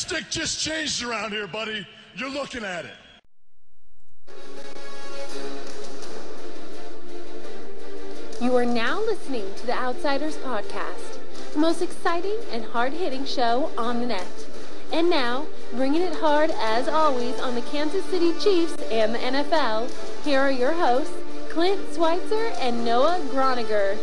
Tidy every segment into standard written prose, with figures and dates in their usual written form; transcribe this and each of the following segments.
stick just changed around here, buddy. You're looking at it. You are now listening to the Outsiders Podcast, the most exciting and hard-hitting show on the net. And now, bringing it hard as always on the Kansas City Chiefs and the NFL, here are your hosts, Clint Schweitzer and Noah Groniger.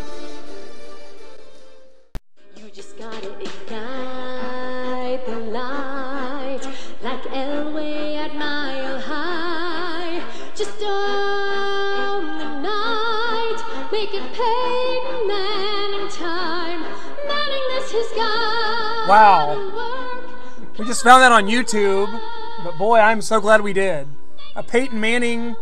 You just gotta ignite the light, like Elway at Mile High. Just own the night, make it Peyton Manning time. Manning this his guy. Wow. We just found that on YouTube, but boy, I'm so glad we did. A Peyton Manning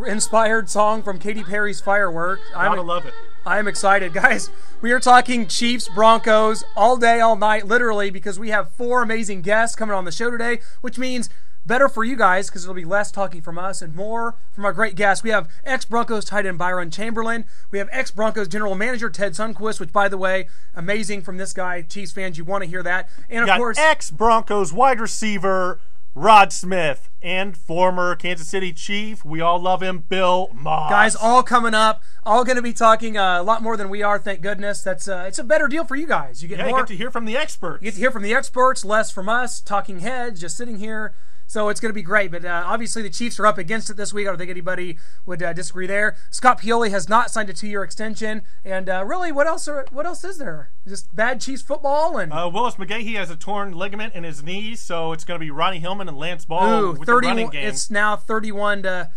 inspired song from Katy Perry's Fireworks. Gotta love it. I'm excited, guys. We are talking Chiefs, Broncos all day, all night, literally, because we have 4 amazing guests coming on the show today, which means better for you guys because it'll be less talking from us and more from our great guests. We have ex-Broncos tight end Byron Chamberlain. We have ex-Broncos general manager Ted Sundquist, which, by the way, amazing from this guy. Chiefs fans, you want to hear that. And, of course, ex-Broncos wide receiver Rod Smith and former Kansas City Chief, we all love him, Bill Maas. Guys, all coming up, all going to be talking a lot more than we are, thank goodness. That's it's a better deal for you guys. You get more. You get to hear from the experts. You get to hear from the experts, less from us, talking heads, just sitting here. So it's going to be great, but obviously the Chiefs are up against it this week. I don't think anybody would disagree there. Scott Pioli has not signed a 2-year extension, and really, what else is there? Just bad Chiefs football and Willis McGahee has a torn ligament in his knee, so it's going to be Ronnie Hillman and Lance Ball with the running game. It's now 31-3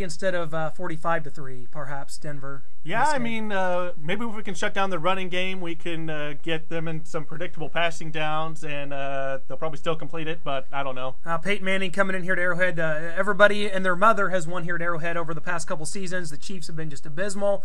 instead of 45-3, perhaps Denver. Yeah, I mean, maybe if we can shut down the running game, we can get them in some predictable passing downs, and they'll probably still complete it, but I don't know. Peyton Manning coming in here to Arrowhead. Everybody and their mother has won here at Arrowhead over the past couple seasons. The Chiefs have been just abysmal.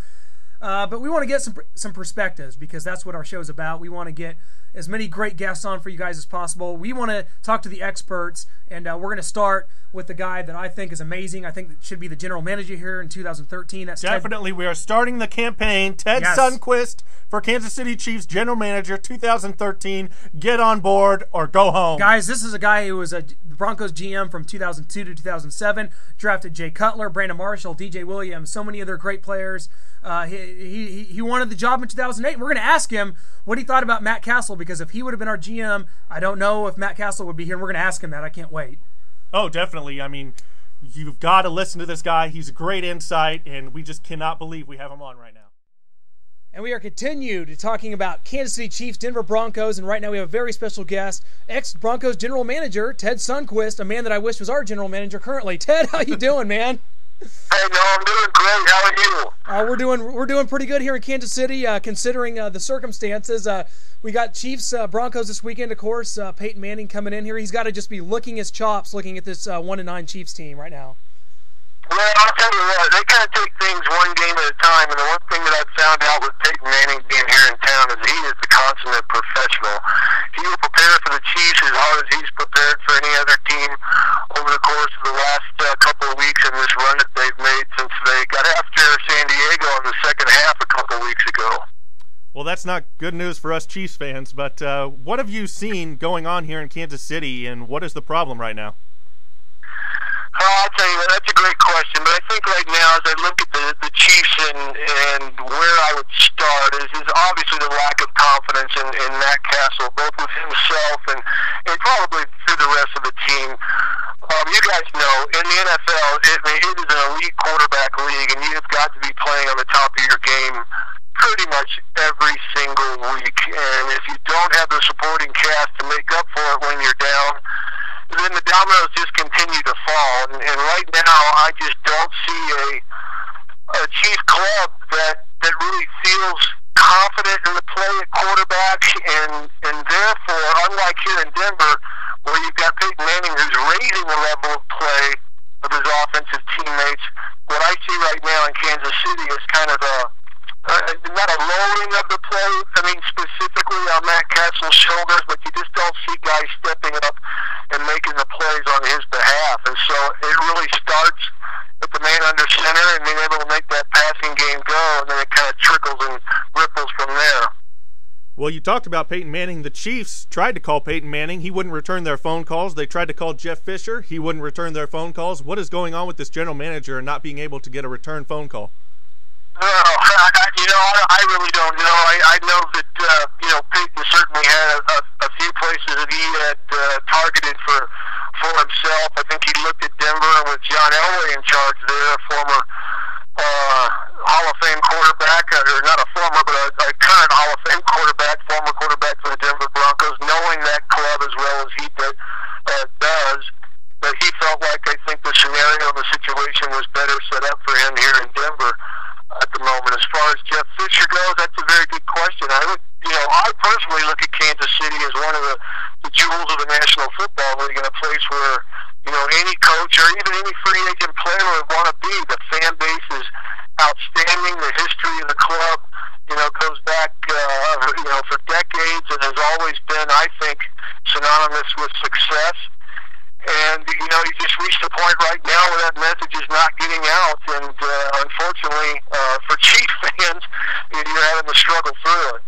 But we want to get some perspectives because that's what our show is about. We want to get as many great guests on for you guys as possible. We want to talk to the experts, and we're going to start with the guy that I think is amazing. I think that should be the general manager here in 2013. That's definitely. We are starting the campaign. Ted Sundquist for Kansas City Chiefs general manager 2013. Get on board or go home. Guys, this is a guy who was a Broncos GM from 2002 to 2007. Drafted Jay Cutler, Brandon Marshall, DJ Williams, so many other great players. He wanted the job in 2008. And we're going to ask him what he thought about Matt Castle, because if he would have been our GM, I don't know if Matt Castle would be here. We're going to ask him that. I can't wait. Oh, definitely. I mean, you've got to listen to this guy. He's a great insight, and we just cannot believe we have him on right now. And we are continued talking about Kansas City Chiefs, Denver Broncos, and right now we have a very special guest, ex-Broncos general manager Ted Sundquist, a man that I wish was our general manager currently. Ted, how you doing, man? Hey, no, I'm doing great. How are you? We're doing pretty good here in Kansas City, considering the circumstances. We got Chiefs Broncos this weekend, of course. Peyton Manning coming in here. He's got to just be licking his chops looking at this 1-9 Chiefs team right now. Well, I'll tell you what, they kind of take things one game at a time, and the one thing that I've found out with Peyton Manning being here in town is he is the consummate professional. He will prepare for the Chiefs as hard as he's prepared for any other team over the course of the last couple of weeks in this run that they've made since they got after San Diego in the second half a couple of weeks ago. Well, that's not good news for us Chiefs fans, but what have you seen going on here in Kansas City, and what is the problem right now? I'll tell you, that's a great question, but I think right now as I look at the Chiefs and where I would start is obviously the lack of confidence in Matt Castle, both with himself and probably through the rest of the team. You guys know, in the NFL, it is an elite quarterback league, and you've got to be playing on the top of your game pretty much every single week. And if you don't have the supporting cast to make up for it when you're down, then the dominoes just continue to fall. And right now, I just don't see a Chief club that really feels confident in the play at quarterback. And therefore, unlike here in Denver, where you've got Peyton Manning who's raising the level of play of his offensive teammates, what I see right now in Kansas City is kind of not a lowering of the play, I mean specifically on Matt Castle's shoulders, but you just don't see guys stepping up and making the plays on his behalf. And so it really starts with the man under center and being able to make that passing game go, and then it kind of trickles and ripples from there. Well, you talked about Peyton Manning. The Chiefs tried to call Peyton Manning. He wouldn't return their phone calls. They tried to call Jeff Fisher. He wouldn't return their phone calls. What is going on with this general manager and not being able to get a return phone call? Well, I really don't know. I know that, Peyton certainly had a few places that he had targeted for himself. I think he looked at Denver, and with John Elway in charge there, a former Hall of Fame quarterback, or not a former, but a current Hall of Fame quarterback, former quarterback for the Denver Broncos, knowing that club as well as he does, but he felt like, I think the scenario and the situation was better set up for him here in Denver at the moment. As far as Jeff Fisher goes, that's a very good question. I personally look at Kansas City as one of the jewels of the National Football League, and a place where, any coach or even any free agent player would want to be. The fan base is outstanding. The history of the club, goes back, for decades, and has always been, I think, synonymous with success. And, you just reached a point right now where that message is not getting out. And, unfortunately, for Chief fans, you're having to struggle through it.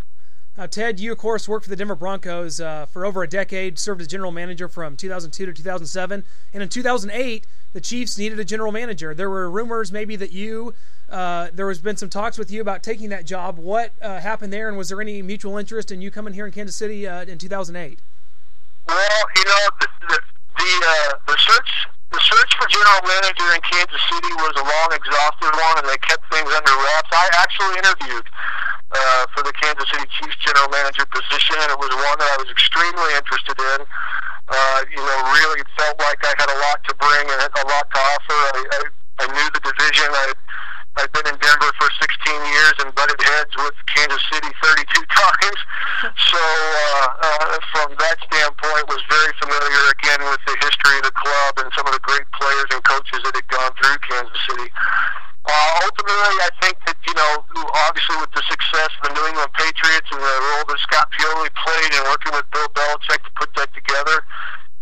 Ted, you, of course, worked for the Denver Broncos for over a decade, served as general manager from 2002 to 2007. And in 2008, the Chiefs needed a general manager. There were rumors maybe that there has been some talks with you about taking that job. What happened there, and was there any mutual interest in you coming here in Kansas City in 2008? Well, the search for general manager in Kansas City was a long, exhaustive one, and they kept things under wraps. I actually interviewed for the Kansas City Chiefs general manager position, and it was one that I was extremely interested in. Really felt like I had a lot to bring and a lot to offer. I knew the division. I'd been in Denver for 16 years and butted heads with Kansas City 32 times. So from that standpoint, was very familiar again with the history of the club and some of the great players and coaches that had gone through Kansas City. Ultimately, I think that, obviously with the success of the New England Patriots and the role that Scott Pioli played in working with Bill Belichick to put that together,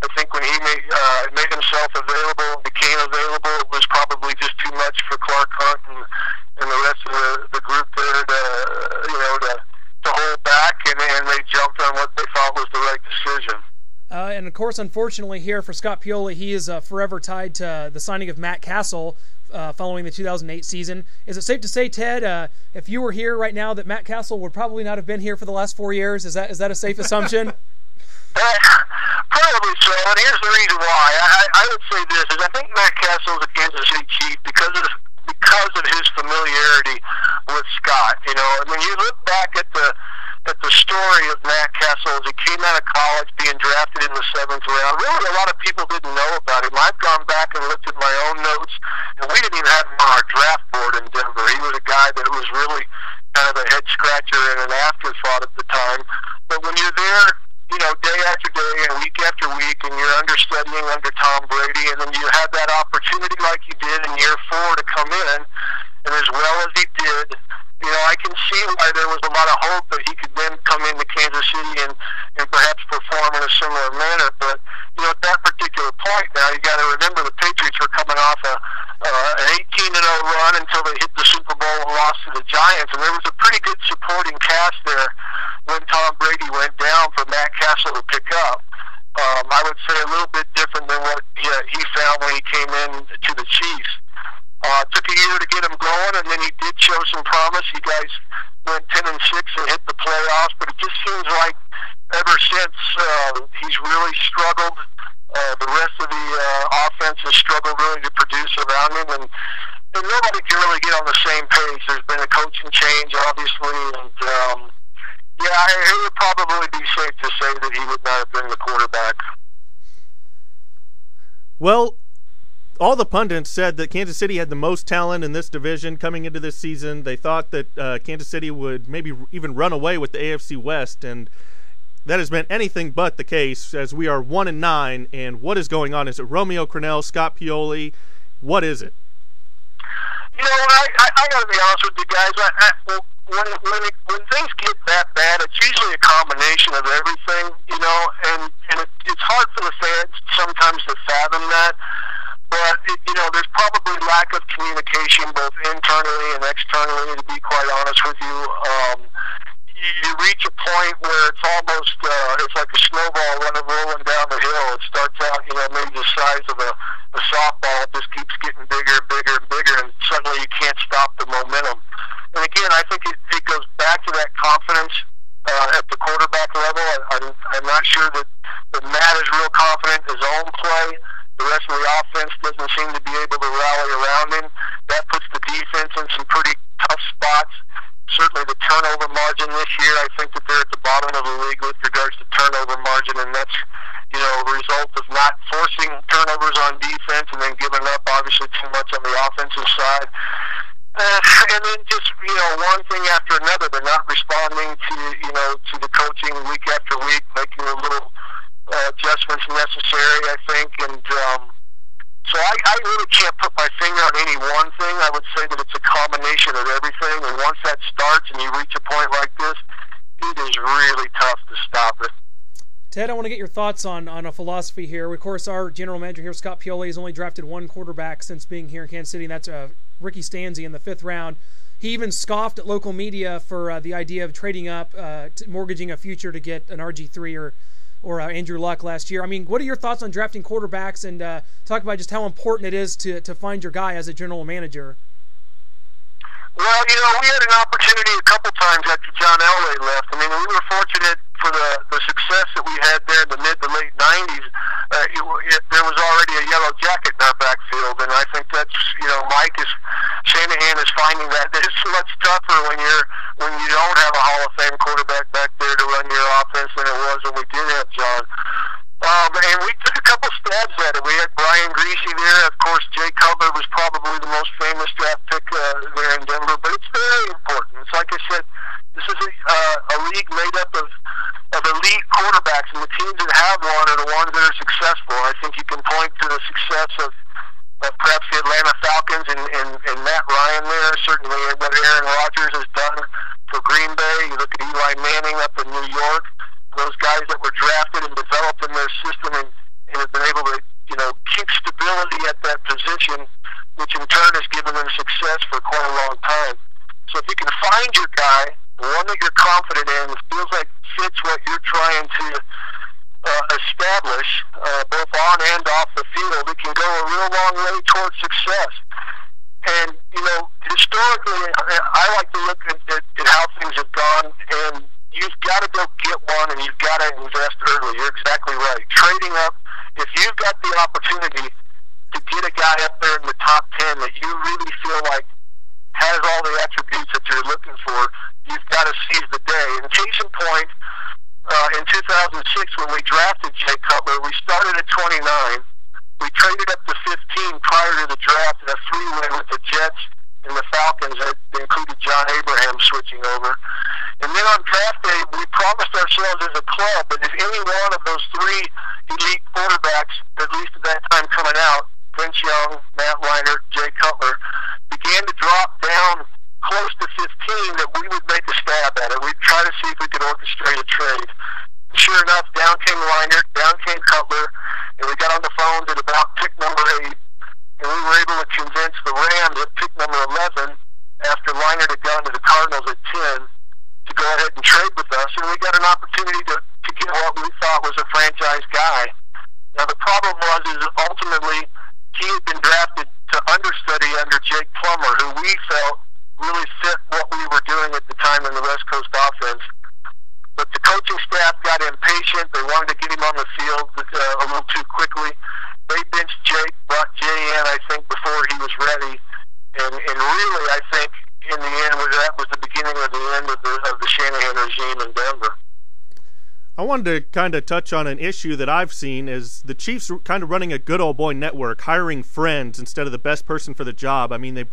I think when he made himself available, became available, it was probably just too much for Clark Hunt and the rest of the group there to hold back, and they jumped on what they thought was the right decision. And, of course, unfortunately here for Scott Pioli, he is forever tied to the signing of Matt Castle following the 2008 season. Is it safe to say, Ted, if you were here right now, that Matt Castle would probably not have been here for the last 4 years? Is that a safe assumption? Probably so, and here's the reason why. I would say this, is I think Matt Castle is a Kansas City Chief because of his familiarity with Scott. When you look back at the story of Matt Castle as he came out of college, being drafted in the 7th round, really a lot of people didn't know about him. I've gone back and looked at my own notes, and we didn't even have him on our draft board in Denver. He was a guy that was really kind of a head scratcher and an afterthought at the time. But when you're there, day after day and week after week, and you're understudying under Tom Brady, and then you have that opportunity like you did in year 4 to come in, and as well as he did, I can see why there was a lot of hope that he could then come into Kansas City and perhaps perform in a similar manner. But, at that particular point now, you got to remember the Patriots were coming off an 18-0 run until they hit the Super Bowl and lost to the Giants, and there was a pretty good supporting cast there when Tom Brady went down for Matt Castle to pick up. I would say a little bit different than what he found when he came in to the Chiefs. Took a year to get him going, and then he did show some promise. You guys went 10-6 and hit the playoffs, but it just seems like ever since he's really struggled. The rest of the offense has struggled really to produce around him, and nobody can really get on the same page. There's been a coaching change, obviously, and it would probably be safe to say that he would not have been the quarterback. Well, all the pundits said that Kansas City had the most talent in this division coming into this season. They thought that Kansas City would maybe even run away with the AFC West, and that has been anything but the case, as we are 1-9. And what is going on? Is it Romeo Crennel, Scott Pioli? What is it? I got to be honest with you guys. When things get that bad, it's usually a combination of everything, and it's hard for the fans sometimes to fathom that. But, there's probably lack of communication both internally and externally, to be quite honest with you. you reach a point where it's almost it's like a snowball rolling down the hill. It starts out, maybe the size of a softball. It just keeps getting bigger and bigger and bigger, and suddenly you can't stop the momentum. And again, I think it goes back to that confidence at the quarterback level. I'm not sure that Matt is real confident in his own play. The rest of the offense doesn't seem to be able to rally around him. That puts the defense in some pretty tough spots. Certainly the turnover margin this year, I think that they're at the bottom of the league with regards to turnover margin, and that's, a result of not forcing turnovers on defense and then giving up, obviously, too much on the offensive side. And then just, one thing after another. They're not responding to the coaching week after week, making a little adjustments necessary, I think. And so I really can't put my finger on any one thing. I would say that it's a combination of everything. And once that starts and you reach a point like this, it is really tough to stop it. Ted, I want to get your thoughts on a philosophy here. Of course, our general manager here, Scott Pioli, has only drafted one quarterback since being here in Kansas City, and that's Ricky Stanzi in the 5th round. He even scoffed at local media for the idea of trading up, mortgaging a future to get an RG3 or Andrew Luck last year. I mean, what are your thoughts on drafting quarterbacks, and talk about just how important it is to find your guy as a general manager? Well, we had an opportunity a couple times after John Elway left. I mean, we were fortunate for the success that we had there in the mid to late 90s. There was already a yellow jacket in our backfield, and I think that's, Shanahan is finding that it's much tougher when you don't have a Hall of Fame quarterback back there to run your offense than it was when we did have John. And we took a couple stabs at it. We had Brian Greasy there. Of course, Jay Cutler was probably the most famous draft pick there in Denver. But it's very important. It's like I said, this is a league made up of elite quarterbacks, and the teams that have one are the ones that are successful. I think you can point to the success of perhaps the Atlanta Falcons and Matt Ryan there. Certainly what Aaron Rodgers has done for Green Bay. You look at Eli Manning up in New York. Those guys that were drafted and developed in their system and have been able to, keep stability at that position, which in turn has given them success for quite a long time. So if you can find your guy, one that you're confident in, feels like fits what you're trying to establish, both on and off the field, it can go a real long way towards success. And, historically, I like to look at how things have gone, and you've got to go get one, and you've got to invest early. You're exactly right. Trading up, if you've got the opportunity to get a guy up there in the top 10 that you really feel like has all the attributes that you're looking for, you've got to seize the day. And case in point, in 2006 when we drafted Jay Cutler, we started at 29. We traded up to 15 prior to the draft in a three-way with the Jets and the Falcons that included John Abraham switching over. And then on draft day, we promised ourselves as a club that if any one of those three elite quarterbacks, at least at that time coming out, Vince Young, Matt Leinart, Jay Cutler, began to drop down close to 15, that we would make a stab at it. We'd try to see if we could orchestrate a trade. Sure enough, down came Leinart, down came Cutler, and we got on the phone at about pick number 8, and we were able to convince the Rams at pick number 11, after Leinart had gone to the Cardinals at 10, to go ahead and trade with us, and we got an opportunity to get what we thought was a franchise guy. Now the problem is ultimately he had been drafted to understudy under Jake Plummer, who we felt really fit what we were doing at the time in the West Coast offense. But the coaching staff got impatient. They wanted to get him on the field a little too quickly. They benched Jake, brought Jay in, I think, before he was ready. And really, I think, in the end, that was the beginning of the end of the Shanahan regime in Denver. I wanted to kind of touch on an issue that I've seen is the Chiefs kind of running a good old boy network, hiring friends instead of the best person for the job. I mean, they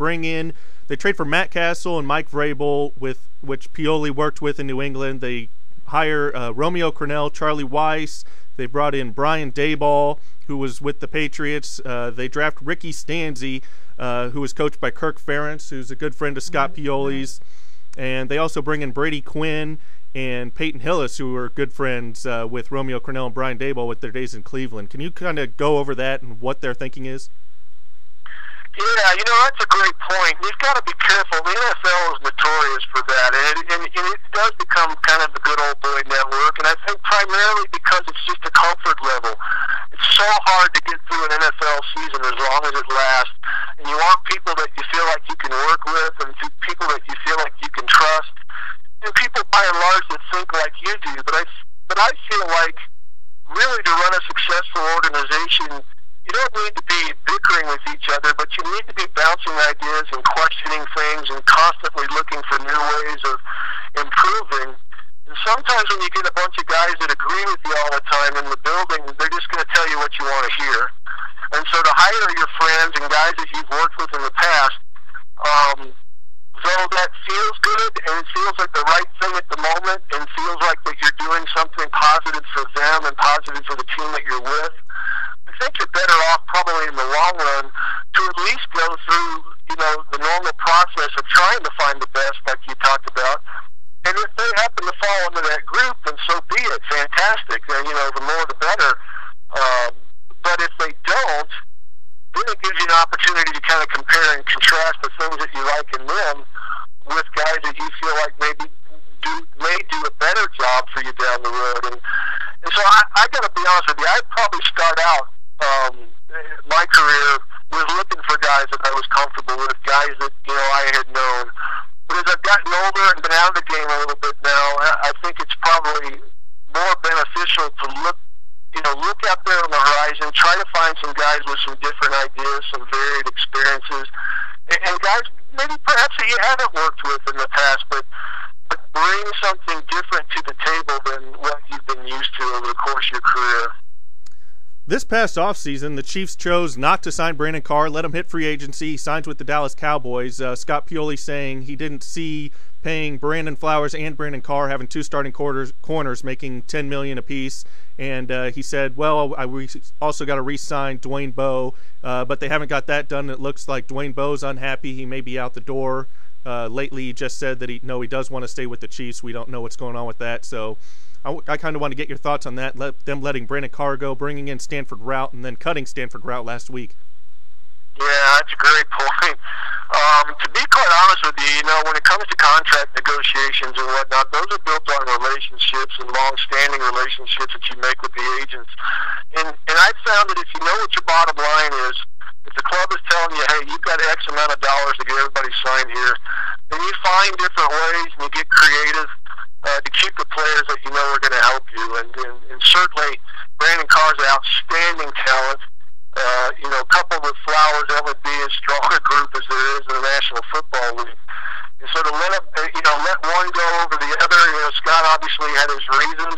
trade for Matt Castle and Mike Vrabel, with which Pioli worked with in New England. They hire Romeo Crennel, Charlie Weiss. They brought in Brian Daboll, who was with the Patriots. They draft Ricky Stanzi, who was coached by Kirk Ferentz, who's a good friend of Scott Pioli's. And they also bring in Brady Quinn and Peyton Hillis, who were good friends with Romeo Crennel and Brian Daboll with their days in Cleveland. Can you kind of go over that and what their thinking is? Yeah, that's a great point. You've got to be careful. The NFL is notorious for that, and it does become kind of the good old boy network, and I think primarily because it's just a comfort level. It's so hard to get through an NFL season as long as it lasts, and you want people that you feel like you can work with, and people that you feel like you can trust, and people by and large that think like you do. But I feel like really to run a successful organization, you don't need to be bickering with each other, but you need to be bouncing ideas and questioning things and constantly looking for new ways of improving. And sometimes when you get a bunch of guys that agree with you all the time in the building, they're just going to tell you what you want to hear. And so to hire your friends and guys that you've worked with in the past, though that feels good and it feels like the right thing at the moment and feels like that you're doing something positive for them and positive for the team that you're with, I think you're better off probably in the long run to at least go through, the normal process of trying to find the best like you talked about. And if they happen to fall into that group, then so be it. Fantastic. And, the more the better. But if they don't, then it gives you an opportunity to kind of compare and contrast the things that you like in them with guys that you feel like may do a better job for you down the road. And so I got to be honest with you, I'd probably start out my career with looking for guys that I was comfortable with, guys that, I had known. But as I've gotten older and been out of the game a little bit now, I think it's probably more beneficial to look out there on the horizon, try to find some guys with some different ideas, some varied experiences, and guys maybe perhaps that you haven't worked with in the past, but bring something different to the table than what you've been used to over the course of your career. This past offseason, the Chiefs chose not to sign Brandon Carr, let him hit free agency. He signs with the Dallas Cowboys. Scott Pioli saying he didn't see paying Brandon Flowers and Brandon Carr, having two starting corners making $10 million apiece. And he said, well, we also got to re-sign Dwayne Bowe, but they haven't got that done. It looks like Dwayne Bowe's unhappy. He may be out the door. Lately, he just said that he does want to stay with the Chiefs. We don't know what's going on with that. So I kind of want to get your thoughts on that, them letting Brandon Carr go, bringing in Stanford Routt, and then cutting Stanford Routt last week. Yeah, that's a great point. To be quite honest with you, when it comes to contract negotiations and whatnot, those are built on relationships and long-standing relationships that you make with the agents. And I've found that if you know what your bottom line is, if the club is telling you, hey, you've got X amount of dollars to get everybody signed here, then you find different ways and you get creative to keep the players that you know are going to help you. And certainly, Brandon Carr's an outstanding talent. Coupled with Flowers, that would be as strong a group as there is in the National Football League. And so to let one go over the other, Scott obviously had his reasons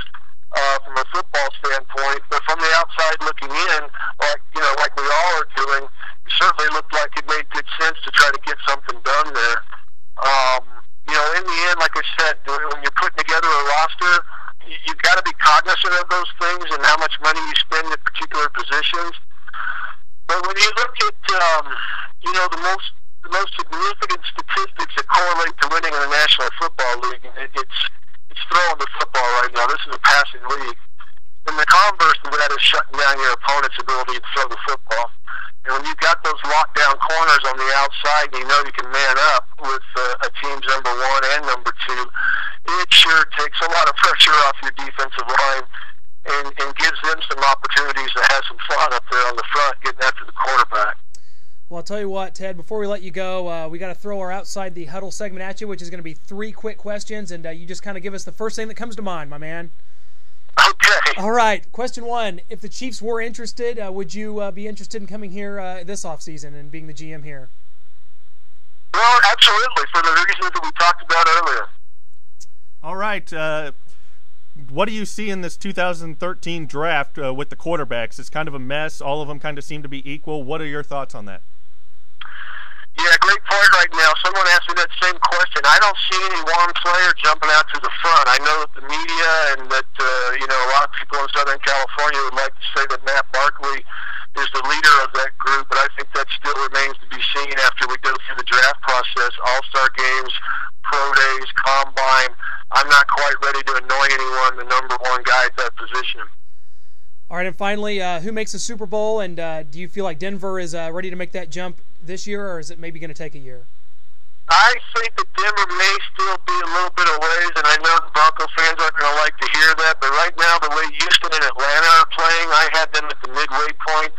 from a football standpoint, but from the outside looking in, like we all are doing, it certainly looked like it made good sense to try to get something done there. In the end, like I said, when you're putting together a roster, you've got to be cognizant of those things and how much money you spend at particular positions. But when you look at, the most significant statistics that correlate to winning in the National Football League, it's throwing the football right now. This is a passing league. And the converse of that is shutting down your opponent's ability to throw the football. And when you've got those lockdown corners on the outside, and you can man up with a team's number one and number two, it sure takes a lot of pressure off your defensive line and gives them some opportunities to have some fun up there on the front, getting after the quarterback. Well, I'll tell you what, Ted, before we let you go, we got to throw our Outside the Huddle segment at you, which is going to be 3 quick questions, and you just kind of give us the first thing that comes to mind, my man. Okay. All right. Question 1. If the Chiefs were interested, would you be interested in coming here this offseason and being the GM here? Well, absolutely, for the reasons that we talked about earlier. All right. What do you see in this 2013 draft with the quarterbacks? It's kind of a mess. All of them kind of seem to be equal. What are your thoughts on that? Yeah, great point right now. Someone asked me that same question. I don't see any one player jumping out to the front. I know that the media and that, a lot of people in Southern California would like to say that Matt Barkley is the leader of that group, but I think that still remains to be seen after we go through the draft process, all-star games, pro days, combine. I'm not quite ready to anoint anyone the number one guy at that position. All right, and finally, who makes the Super Bowl, and do you feel like Denver is ready to make that jump this year, or is it maybe going to take a year? I think that Denver may still be a little bit of ways, and I know the Bronco fans aren't going to like to hear that, but right now, the way Houston and Atlanta are playing, I had them at the midway point.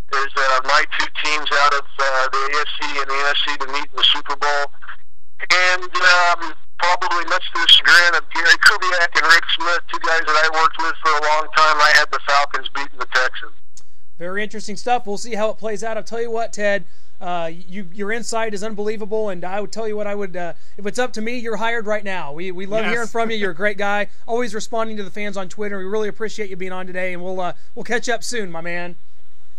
There's my two teams out of the AFC and the NFC to meet in the Super Bowl. And probably much to the chagrin of Gary Kubiak and Rick Smith, two guys that I worked with for a long time, I had the Falcons beating the Texans. Very interesting stuff. We'll see how it plays out. I'll tell you what, Ted, your insight is unbelievable, and I would tell you what I would, if it's up to me, you're hired right now. We love hearing from you. You're a great guy, always responding to the fans on Twitter. We really appreciate you being on today, and we'll catch up soon, my man.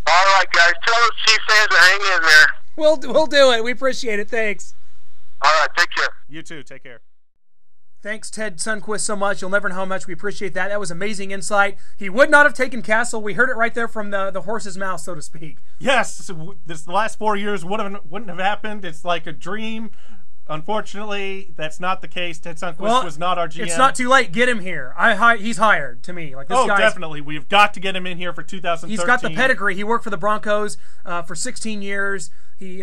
All right, guys. Tell the Chiefs fans to hang in there. We'll do it. We appreciate it. Thanks. All right, take care. You too. Take care. Thanks, Ted Sundquist, so much. You'll never know how much we appreciate that. That was amazing insight. He would not have taken Castle. We heard it right there from the horse's mouth, so to speak. Yes, the last 4 years wouldn't have happened. It's like a dream. Unfortunately, that's not the case. Ted Sundquist was not our GM. It's not too late. Get him here. He's hired to me. Like this definitely. We've got to get him in here for 2013. He's got the pedigree. He worked for the Broncos for 16 years. He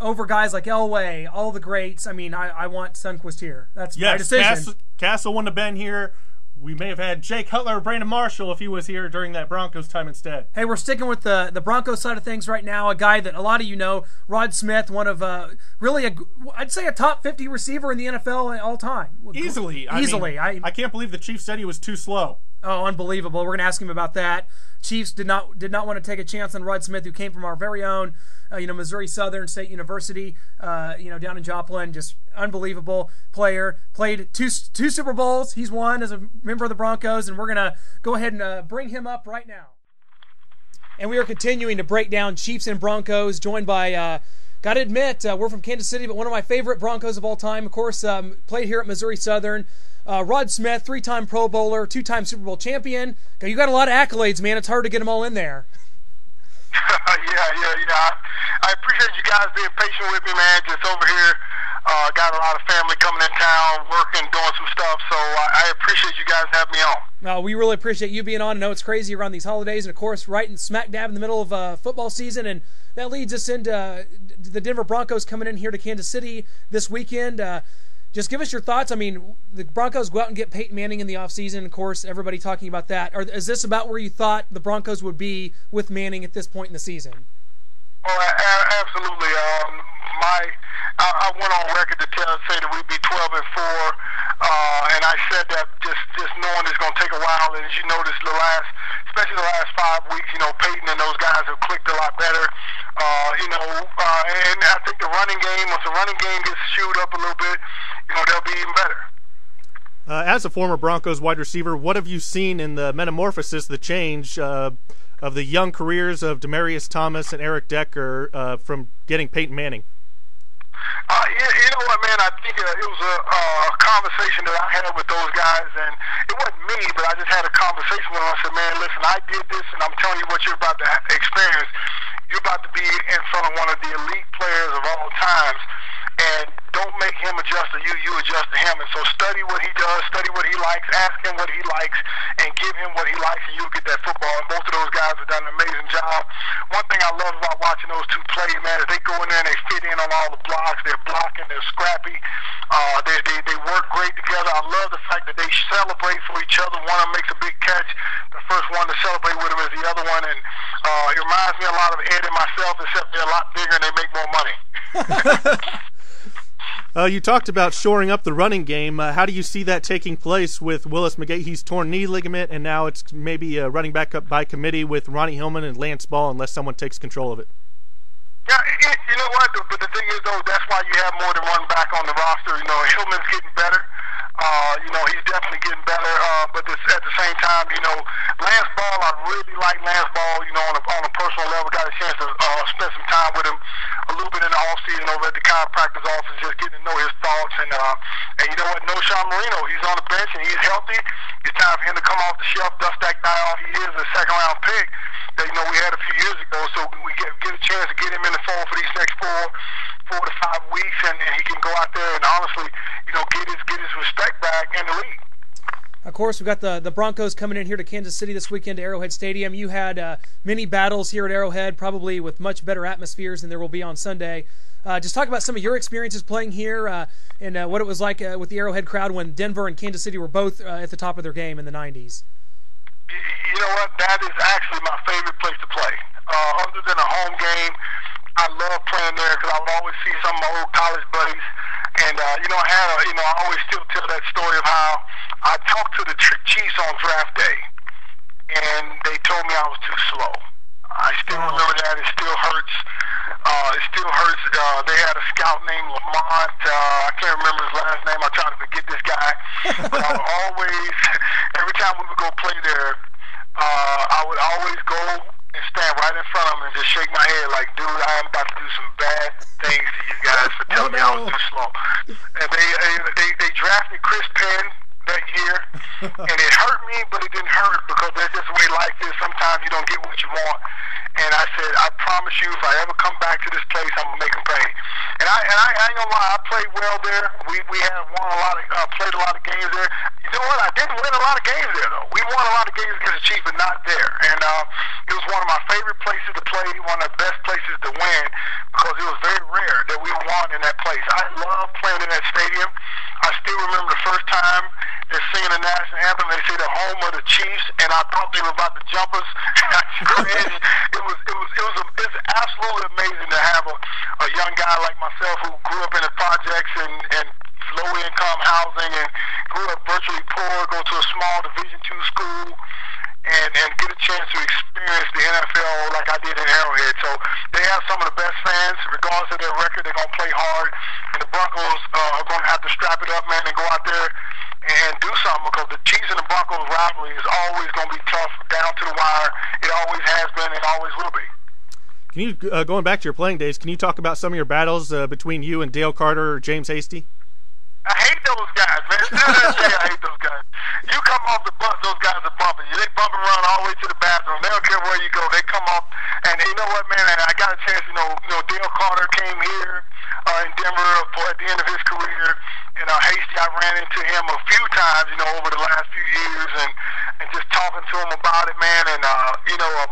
over guys like Elway, all the greats. I mean, I want Sundquist here. That's my decision. Castle wouldn't have been here. We may have had Jake Cutler or Brandon Marshall if he was here during that Broncos time instead. Hey, we're sticking with the Broncos side of things right now. A guy that a lot of you know, Rod Smith, one of I'd say a top 50 receiver in the NFL all time. Easily. I can't believe the Chiefs said he was too slow. Oh, unbelievable. We're going to ask him about that. Chiefs did not want to take a chance on Rod Smith, who came from our very own Missouri Southern State University, down in Joplin. Just unbelievable player. Played two Super Bowls. He's won as a member of the Broncos, and we're going to go ahead and bring him up right now. And we are continuing to break down Chiefs and Broncos, joined by, got to admit, we're from Kansas City, but one of my favorite Broncos of all time. Of course, played here at Missouri Southern. Rod Smith, 3-time Pro Bowler, 2-time Super Bowl champion. You got a lot of accolades, man. It's hard to get them all in there. Yeah. I appreciate you guys being patient with me, man. Just over here, got a lot of family coming in town, working, doing some stuff. So I appreciate you guys having me on. No, we really appreciate you being on. I know it's crazy around these holidays, and of course, right in smack dab in the middle of football season, and that leads us into the Denver Broncos coming in here to Kansas City this weekend. Just give us your thoughts. I mean, the Broncos go out and get Peyton Manning in the offseason. Of course, everybody talking about that. Is this about where you thought the Broncos would be with Manning at this point in the season? Oh, absolutely. I went on record to say that we'd be 12-4, and I said that just knowing it's going to take a while. And as you notice, especially the last 5 weeks, Peyton and those guys have clicked a lot better. And I think the running game, once the running game gets shoot up a little bit, they'll be even better. As a former Broncos wide receiver, what have you seen in the metamorphosis, the change of the young careers of Demaryius Thomas and Eric Decker from getting Peyton Manning? You know what, man? I think it was a conversation that I had with those guys, and it wasn't me, but I just had a conversation with them. I said, man, listen, I did this, and I'm telling you what you're about to experience. You're about to be in front of one of the elite players of all times, and don't make him adjust to you, you adjust to him. And so study what he does, study what he likes, ask him what he likes, and give him what he likes, and you'll get that football. And both of those guys have done an amazing job. One thing I love about watching those two play, man, is they go in there and they fit in on all the blocks. They're blocking, they're scrappy. They work great together. I love the fact that they celebrate for each other. One of them makes a big catch. The first one to celebrate with him is the other one. And it reminds me a lot of Ed and myself, except they're a lot bigger and they make more money. You talked about shoring up the running game. How do you see that taking place with Willis McGahee's torn knee ligament, and now it's maybe running back up by committee with Ronnie Hillman and Lance Ball unless someone takes control of it? Yeah, you know what? But the thing is, though, that's why you have more than one back on the roster. Hillman's getting better. He's definitely getting better. But at the same time, Lance Ball, I really like Lance Ball, on a personal level. Got a chance to spend some time with him a little bit in the offseason over at the chiropractor's office, just getting to know his thoughts. And you know what? No Sean Marino. He's on the bench and he's healthy. It's time for him to come off the shelf, dust that guy off. He is a second-round pick that we had a few years ago. So we get a chance to get him in the fold for these next 4 to 5 weeks, and he can go out there and honestly, get his respect back in the league. Of course, we've got the Broncos coming in here to Kansas City this weekend to Arrowhead Stadium. You had many battles here at Arrowhead, probably with much better atmospheres than there will be on Sunday. Just talk about some of your experiences playing here and what it was like with the Arrowhead crowd when Denver and Kansas City were both at the top of their game in the 90s. You know what? That is actually my favorite place to play. Other than a home game, I love playing there because I would always see some of my old college buddies. And, I always still tell that story of how I talked to the Chiefs on draft day, and they told me I was too slow. I still remember that. It still hurts. They had a scout named Lamont. I can't remember his last name. I try to forget this guy. But I would always, every time we would go play there, I would always go and stand right in front of him and just shake my head like, dude, I am about to do some bad things to you guys for telling me I was too slow. And they drafted Chris Penn that year, and it hurt me, but it didn't hurt because that's just the way life is. Sometimes you don't get what you want. And I said, I promise you, if I ever come back to this place, I'm gonna make them pay. And I ain't gonna lie, I played well there. We have played a lot of games there. You know what? I didn't win a lot of games there though. We won a lot of games against the Chiefs, but not there. And it was one of my favorite places to play, one of the best places to win, because it was very rare that we won in that place. I love playing in that stadium. I still remember the first time they're singing the national anthem. They say the home of the Chiefs, and I thought they were about to jump us. It's absolutely amazing to have a young guy like myself who grew up in the projects and low income housing and grew up virtually poor, go to a small Division II school, and get a chance to experience the NFL like I did in Arrowhead. So they have some of the best fans, regardless of their record. They're gonna play hard, and the Broncos are gonna have to strap it up, man, and go out there and do something, because the Chiefs and the Broncos rivalry is always going to be tough, down to the wire. It always has been and always will be. Can you, going back to your playing days, can you talk about some of your battles between you and Dale Carter or James Hasty? I hate those guys, man. Still to this day, I hate those guys. You come off the bus, those guys are bumping you. They bump and run all the way to the bathroom. They don't care where you go. They come off, and you know what, man? I got a chance. Dale Carter came here in Denver at the end of his career, and Hasty, I ran into him a few times, over the last few years, and just talking to him about it, man. And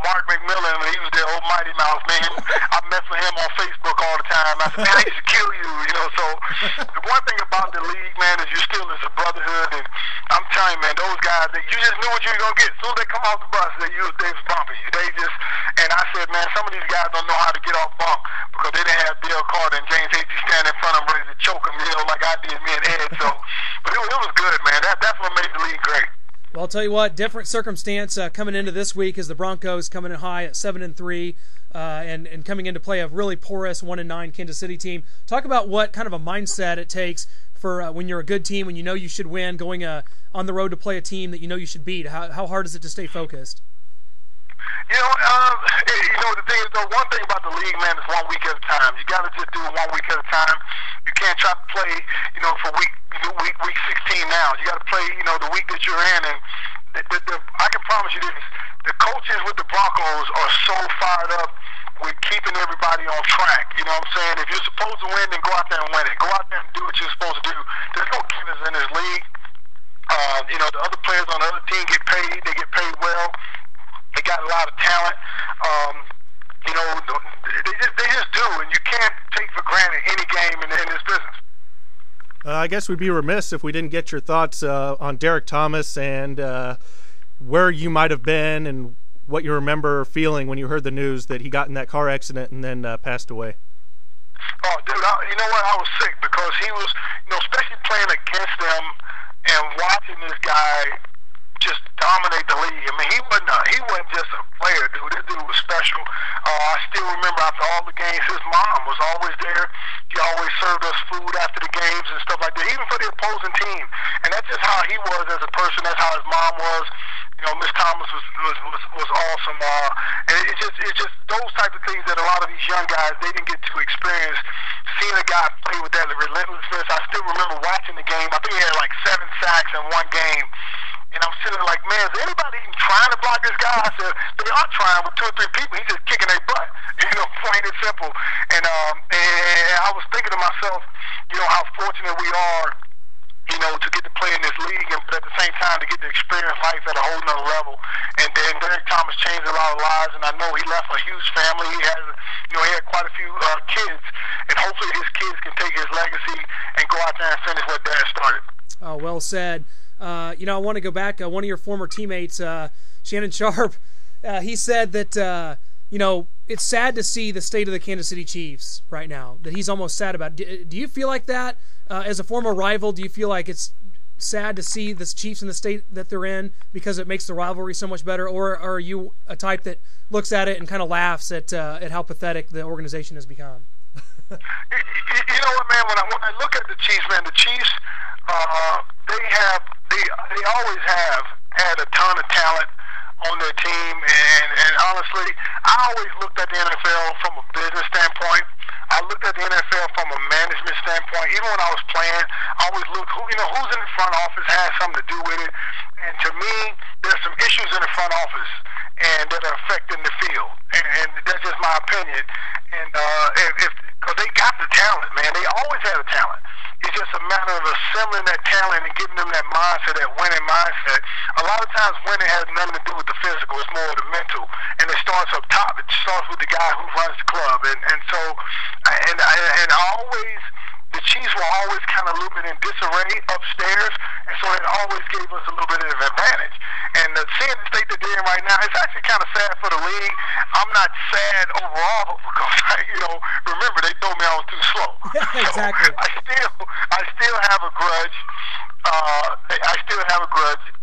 Mark McMillan, when he was there, old Mighty Mouse, man. I mess with him on Facebook all the time. I said, man, I used to kill you, So the one thing about the league, man, is you still is a brotherhood, and I'm telling you, man, those guys, you just knew what you were gonna get. As soon as they come off the bus, they was bumping you. And I said, man, some of these guys don't know how to get off bump because they didn't have Dale Carter and James Hasty standing in front of them ready to choke them, like I did me and Ed. So, but it was good, man. That's what made the league great. Well, I'll tell you what, different circumstance coming into this week is the Broncos coming in high at 7-3 and coming into play a really porous 1-9 Kansas City team. Talk about what kind of a mindset it takes for when you're a good team, when you know you should win, going on the road to play a team that you know you should beat. How hard is it to stay focused? The thing is, though, one thing about the league, man, is 1 week at a time. You got to just do it 1 week at a time. You can't try to play, for week 16 now. You got to play, the week that you're in. And I can promise you this: the coaches with the Broncos are so fired up with keeping everybody on track. You know what I'm saying? If you're supposed to win, then go out there and win it. Go out there and do what you're supposed to do. There's no killers in this league. The other players on the other team get paid. They get paid well. They got a lot of talent. They just do, and you can't take for granted any game in this business. I guess we'd be remiss if we didn't get your thoughts on Derek Thomas and where you might have been and what you remember feeling when you heard the news that he got in that car accident and then passed away. Oh, dude, you know what? I was sick because he was, especially playing against them and watching this guy just dominate the league. I mean, he wasn't just a player, dude. This dude was special. I still remember after all the games, his mom was always there. He always served us food after the games and stuff like that, even for the opposing team. And that's just how he was as a person. That's how his mom was. Miss Thomas was awesome. And it's just those type of things that a lot of these young guys, they didn't get to experience. Seeing a guy play with that relentlessness. I still remember watching the game. I think he had like 7 sacks in one game. And I'm sitting there like, man, is anybody even trying to block this guy? I said, they are trying with 2 or 3 people. He's just kicking their butt, plain and simple. And I was thinking to myself, how fortunate we are, to get to play in this league. But at the same time to get to experience life at a whole nother level. And then Derek Thomas changed a lot of lives, and I know he left a huge family. He has, he had quite a few kids, and hopefully his kids can take his legacy and go out there and finish what Dad started. Oh, well said. I want to go back. One of your former teammates, Shannon Sharp, he said that, it's sad to see the state of the Kansas City Chiefs right now, that he's almost sad about. Do you feel like that as a former rival? Do you feel like it's sad to see the Chiefs in the state that they're in because it makes the rivalry so much better? Or are you a type that looks at it and kind of laughs at how pathetic the organization has become? You know what, man? When I look at the Chiefs, man, the Chiefs, they always have had a ton of talent on their team, and honestly, I always looked at the NFL from a business standpoint. I looked at the NFL from a management standpoint. Even when I was playing, I always looked who's in the front office has something to do with it. And to me, there's some issues in the front office and that are affecting the field, and that's just my opinion. And because they got the talent, man, they always had a talent. It's just a matter of assembling that talent and giving them that mindset, that winning mindset. A lot of times winning has nothing to do with the physical. It's more of the mental. And it starts up top. It starts with the guy who runs the club. And always, the Chiefs were always kind of a little bit in disarray upstairs. And so it always gave us a little bit of an advantage. And seeing the state that they're in right now, it's actually kind of sad for the league. I'm not sad overall because, remember, they told me I was too slow. Yeah, exactly. So I still have a grudge.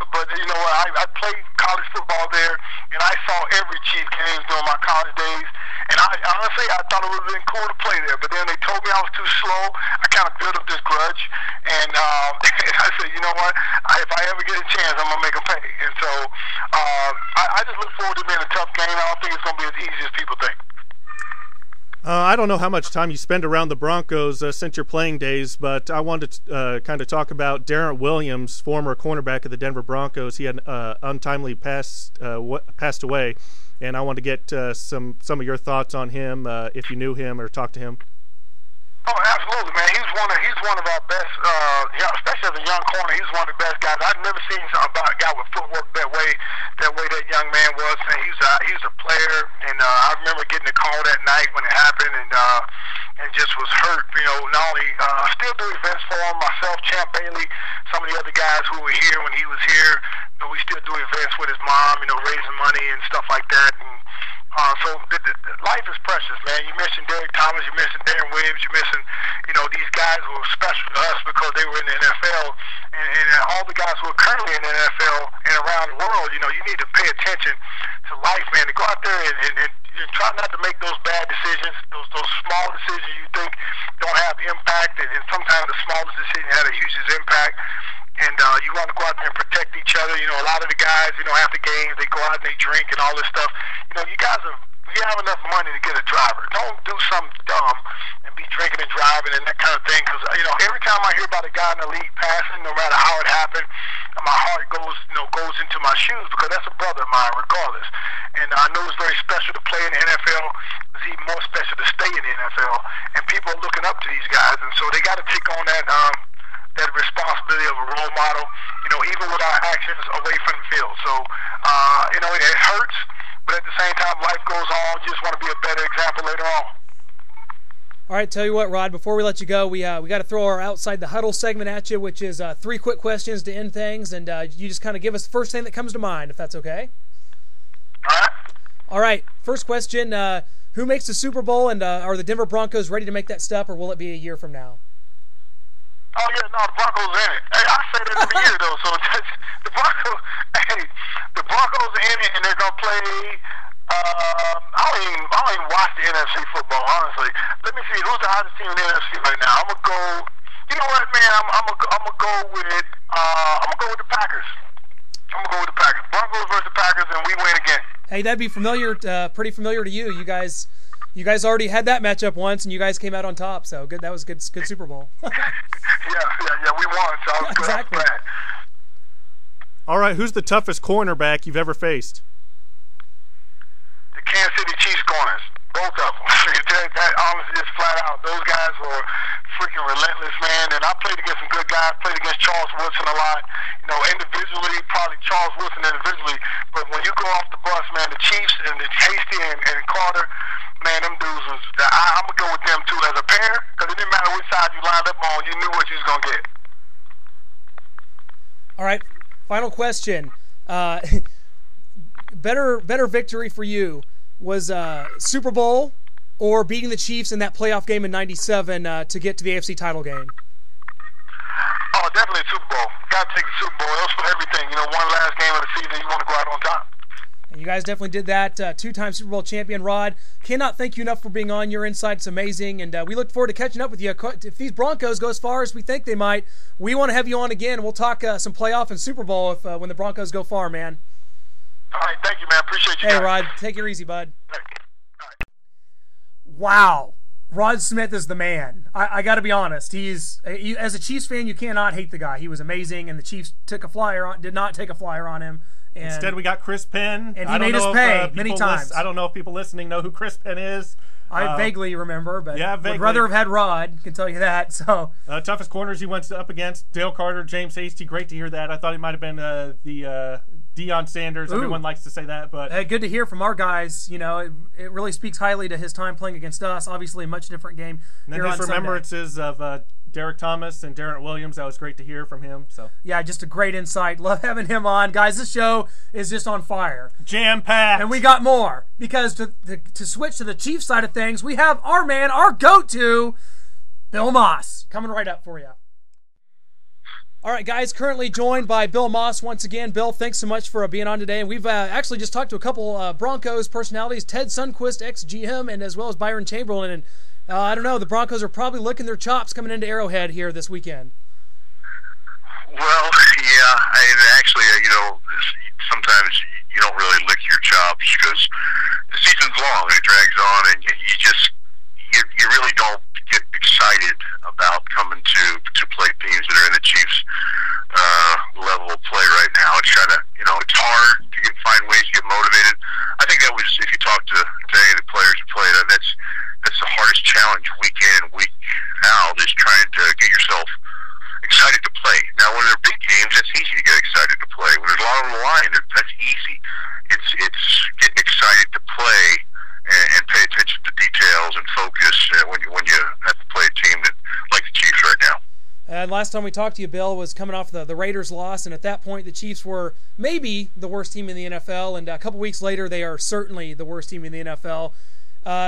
But you know what? I played college football there, and I saw every Chief games during my college days. And honestly, I thought it would have been cool to play there. But then they told me I was too slow. I kind of built up this grudge. And I said, you know what? If I ever get a chance, I'm going to make them pay. And so I just look forward to being a tough game. I don't think it's going to be as easy as people think. I don't know how much time you spend around the Broncos since your playing days, but I wanted to kind of talk about Darren Williams, former cornerback of the Denver Broncos. He had untimely passed away, and I wanted to get some of your thoughts on him, if you knew him or talked to him. Oh, absolutely, man. He's one of our best, especially as a young corner. He's one of the best guys. I've never seen a guy with footwork that way that young man was. And he's a player, and I remember getting a call that night when it happened, and just was hurt. Not only still do events for him, myself, Champ Bailey, some of the other guys who were here when he was here. We still do events with his mom, raising money and stuff like that. And so life is precious, man. You mentioned Derek Thomas, you mentioned Darren Williams, you mentioned, these guys who were special to us because they were in the NFL, and all the guys who are currently in the NFL and around the world, you need to pay attention to life, man, to go out there and try not to make those bad decisions, those small decisions you think don't have impact, and sometimes the smallest decision had a huge impact. And you want to go out there and protect each other. A lot of the guys, after games, they go out and they drink and all this stuff. You have enough money to get a driver. Don't do something dumb and be drinking and driving and that kind of thing. Because, every time I hear about a guy in the league passing, no matter how it happened, my heart goes into my shoes because that's a brother of mine regardless. And I know it's very special to play in the NFL. It's even more special to stay in the NFL. And people are looking up to these guys. And so they got to take on that responsibility of a role model, even with our actions away from the field. So, it hurts, but at the same time, life goes on. You just want to be a better example later on. All right, tell you what, Rod, before we let you go, we got to throw our Outside the Huddle segment at you, which is 3 quick questions to end things, and you just kind of give us the first thing that comes to mind, if that's okay. All right. All right, first question, who makes the Super Bowl, and are the Denver Broncos ready to make that step, or will it be a year from now? Oh, yeah, no, the Broncos are in it. Hey, I say that every year, though. So the Broncos are in it, and they're going to play. I don't even watch the NFC football, honestly. Let me see. Who's the hottest team in the NFC right now? I'm going to go. You know what, man? I'm going to go with the Packers. I'm going to go with the Packers. Broncos versus the Packers, and we win again. Hey, that'd be familiar, pretty familiar to you. You guys already had that matchup once, and you guys came out on top. So good. That was good Super Bowl. yeah, we won. So I was exactly. glad. All right, who's the toughest cornerback you've ever faced? The Kansas City Chiefs corners, both of them. that honestly, just flat out, those guys were freaking relentless, man. And I played against some good guys. Played against Charles Woodson a lot. individually, probably Charles Wilson individually, but when you go off the bus, man, the Chiefs and the Hasty and Carter, man, them dudes was, I'm going to go with them too as a pair, because it didn't matter which side you lined up on, you knew what you was going to get. All right, final question. Better victory for you was Super Bowl or beating the Chiefs in that playoff game in '97 to get to the AFC title game? Oh, definitely Super Bowl. Got to take the Super Bowl. That was for everything. One last game of the season, you want to go out on top. And you guys definitely did that. Two-time Super Bowl champion, Rod. Cannot thank you enough for being on. Your insight is amazing, and we look forward to catching up with you. If these Broncos go as far as we think they might, we want to have you on again. We'll talk some playoff and Super Bowl when the Broncos go far, man. All right, thank you, man. Appreciate you. Hey, guys. Rod, take it easy, bud. All right. Wow. Rod Smith is the man. I got to be honest. As a Chiefs fan, you cannot hate the guy. He was amazing, and the Chiefs did not take a flyer on him. And instead, we got Chris Penn. And he made us pay many times. I don't know if people listening know who Chris Penn is. I vaguely remember, but yeah, vaguely. Would rather have had Rod, can tell you that. So toughest corners he went up against, Dale Carter, James Hasty. Great to hear that. I thought he might have been the Deion Sanders. Ooh. Everyone likes to say that. But good to hear from our guys. It really speaks highly to his time playing against us. Obviously, a much different game. And then his remembrances of Derek Thomas and Darren Williams. That was great to hear from him. So yeah, just a great insight. Love having him on. Guys, this show is just on fire. Jam-packed. And we got more. Because to switch to the Chiefs side of things, we have our man, our go-to, Bill Maas, coming right up for you. All right, guys, currently joined by Bill Maas once again. Bill, thanks so much for being on today. And we've actually just talked to a couple Broncos personalities, Ted Sundquist, ex-GM, and as well as Byron Chamberlain. And I don't know, the Broncos are probably licking their chops coming into Arrowhead here this weekend. Well, yeah, and actually, sometimes you don't really lick your chops because the season's long and it drags on, and you really don't get excited about coming to play teams that are in the Chiefs level of play right now. It's kind of, it's hard to find ways to get motivated. I think that was, if you talk to any of the players who played, that's the hardest challenge week in, week out, is trying to get yourself excited to play. Now, when they're big games, that's easy to get excited to play. When there's a lot on the line, that's easy. It's getting excited to play and pay attention to details and focus when you have to play a team that like the Chiefs right now. And last time we talked to you, Bill, was coming off the Raiders loss, and at that point the Chiefs were maybe the worst team in the NFL, and a couple weeks later they are certainly the worst team in the NFL.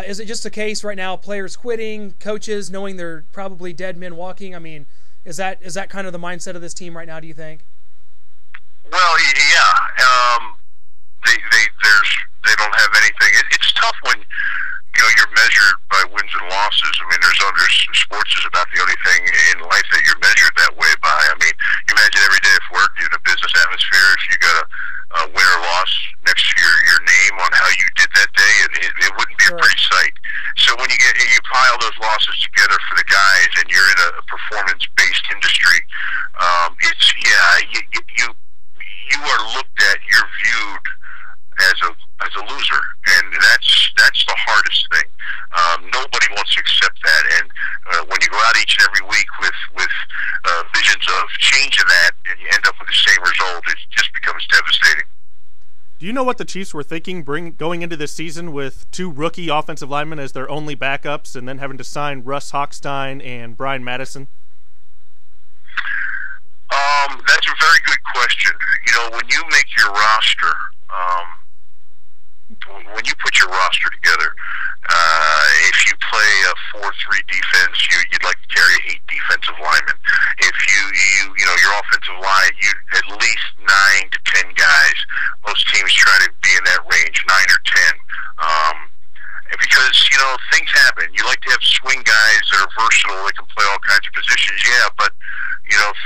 Is it just a case right now, players quitting, coaches knowing they're probably dead men walking? I mean, is that kind of the mindset of this team right now, do you think? Well, yeah. They don't have anything. It's tough when you're measured by wins and losses. I mean, there's sports is about the only thing in life that you're measured that way by. I mean, you imagine every day of work in a business atmosphere, if you got a win or loss next to your name on how you did that day, and it wouldn't be a pretty sight. So when you pile those losses together for the guys, and you're in a performance-based industry, you are looked at, you're viewed as a loser, and that's the hardest thing. Nobody wants to accept that, and when you go out each and every week with visions of changing that, and you end up with the same result, it just becomes devastating. Do you know what the Chiefs were thinking going into this season with two rookie offensive linemen as their only backups, and then having to sign Russ Hochstein and Brian Madison? That's a very good question. When you make your roster, when you put your roster together, if you play a 4-3 defense, you'd like to carry 8 defensive linemen. If your offensive line, you at least 9 to 10 guys. Most teams try to be in that range, 9 or 10. Because things happen. You like to have swing guys that are versatile. They can play all kinds of positions. Yeah, but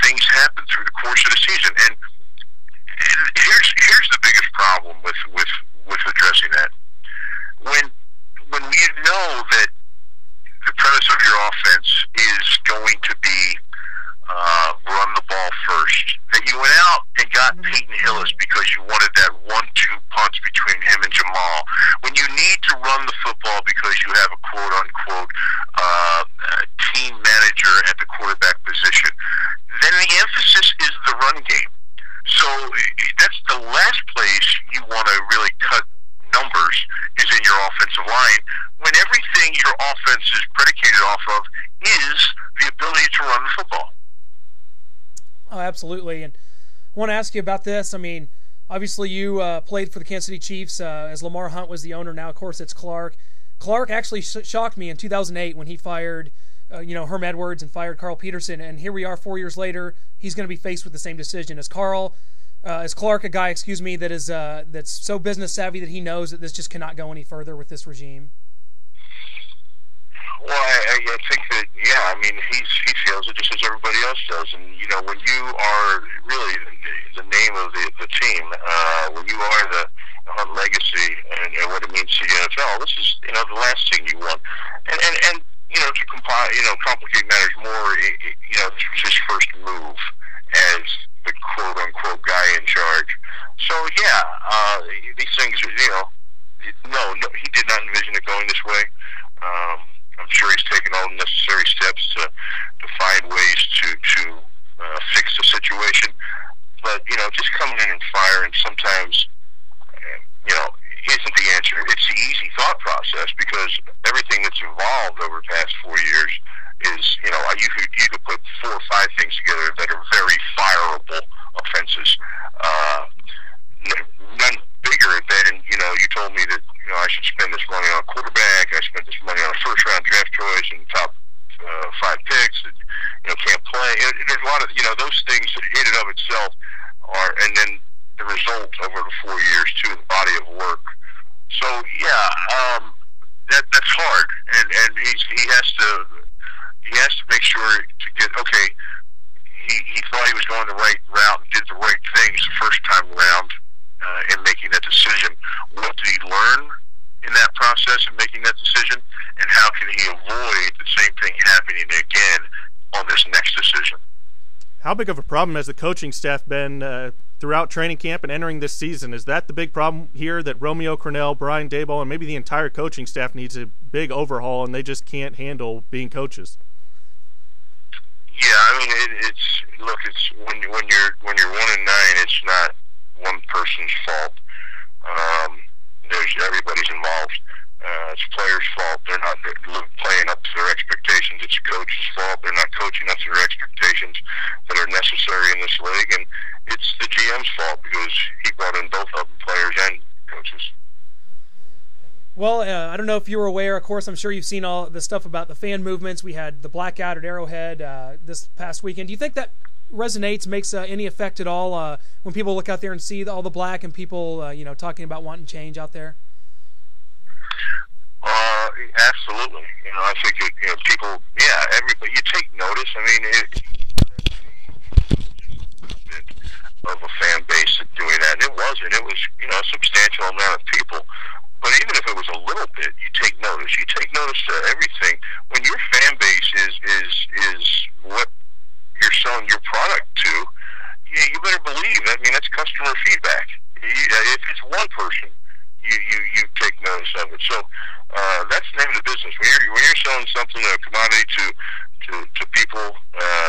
things happen through the course of the season. And here's the biggest problem with addressing that. When you know that the premise of your offense is going to be run the ball first, that you went out and got Peyton Hillis because you wanted that 1-2 punch between him and Jamal. When you need to run the football because you have a quote-unquote team manager at the quarterback position, then the emphasis is the run game. So that's the last place you want to really cut numbers is in your offensive line, when everything your offense is predicated off of is the ability to run the football. Oh, absolutely. And I want to ask you about this. I mean, obviously you played for the Kansas City Chiefs as Lamar Hunt was the owner. Now, of course, it's Clark. Clark actually shocked me in 2008 when he fired Herm Edwards and fired Carl Peterson. And here we are 4 years later. He's going to be faced with the same decision. Is Clark a guy, that is that's so business savvy that he knows that this just cannot go any further with this regime? Well, I think that, yeah, I mean, he feels it just as everybody else does. And, when you are really the name of the team, when you are the Hunt legacy and what it means to the NFL, this is, the last thing you want. And to complicate matters more, this was his first move as the quote-unquote guy in charge. So, yeah, these things, no, he did not envision it going this way. I'm sure he's taken all the necessary steps to find ways to fix the situation. But, just coming in and firing sometimes, isn't the answer. It's the easy thought process, because everything that's evolved over the past 4 years is, you could put 4 or 5 things together that are very fireable offenses. None bigger than, you told me that, I should spend this money on a quarterback, I spent this money on a first-round draft choice and top 5 picks that, can't play. There's a lot of, those things in and of itself are, and then the result over the 4 years, too, the body of work. So, yeah, that's hard, and he has to make sure to get, okay, he thought he was going the right route and did the right things the first time around in making that decision. What did he learn in that process of making that decision, and how can he avoid the same thing happening again on this next decision? How big of a problem has the coaching staff been throughout training camp and entering this season? Is that the big problem here, that Romeo Crennel, Brian Daboll, and maybe the entire coaching staff needs a big overhaul and they just can't handle being coaches? Yeah, I mean, it's when you're 1-9, it's not one person's fault. There's everybody's involved. It's players' fault. They're not playing up to their expectations. It's a coach's fault. They're not coaching up to their expectations that are necessary in this league. And it's the GM's fault, because he brought in both of them, players and coaches. Well, I don't know if you were aware. Of course, I'm sure you've seen all the stuff about the fan movements. We had the blackout at Arrowhead this past weekend. Do you think that resonates, makes any effect at all when people look out there and see all the black and people, talking about wanting change out there? Absolutely. I think people, everybody, you take notice. I mean, of a fan base doing that. It wasn't. It was, a substantial amount of people. But even if it was a little bit, you take notice. You take notice to everything. When your fan base is what you're selling your product to, you better believe. I mean, that's customer feedback. If it's one person, you take notice of it. So that's the name of the business. When you're selling something, a commodity to people,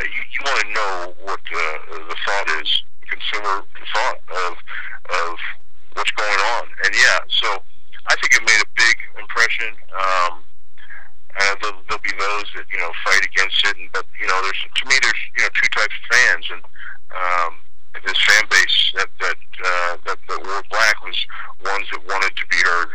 you want to know what the thought is, the consumer thought of what's going on. And so I think it made a big impression. There'll be those that fight against it, but there's 2 types of fans, and this fan base that wore black was ones that wanted to be heard.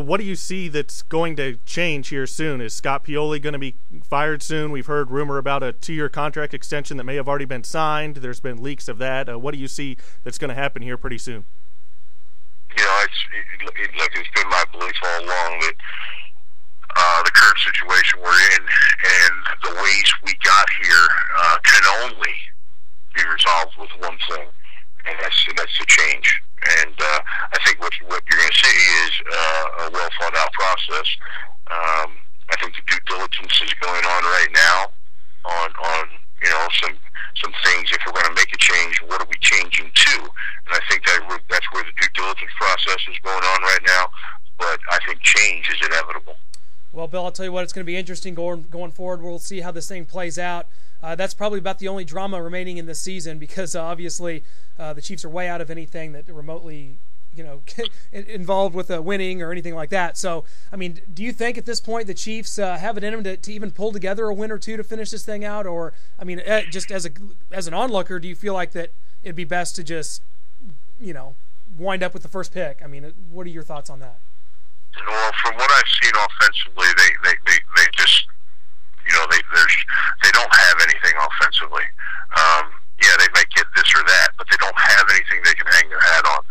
What do you see that's going to change here soon? Is Scott Pioli going to be fired soon? We've heard rumor about a 2-year contract extension that may have already been signed. There's been leaks of that. What do you see that's going to happen here pretty soon? It's been my belief all along that the current situation we're in and the ways we got here can only be resolved with one thing, and that's the change. And I think what you're going to see is a well thought out process. I think the due diligence is going on right now on some things. If we're going to make a change, what are we changing to? And I think that's where the due diligence process is going on right now. But I think change is inevitable. Well, Bill, I'll tell you what, it's going to be interesting going forward. We'll see how this thing plays out. That's probably about the only drama remaining in this season because obviously the Chiefs are way out of anything that remotely, involved with winning or anything like that. So, I mean, do you think at this point the Chiefs have it in them to even pull together a win or two to finish this thing out? Or, I mean, just as an onlooker, do you feel like that it'd be best to just, wind up with the first pick? I mean, what are your thoughts on that? Well, from what I've seen offensively, they just, they don't have anything offensively. Yeah, they might get this or that, but they don't have anything they can hang their hat on.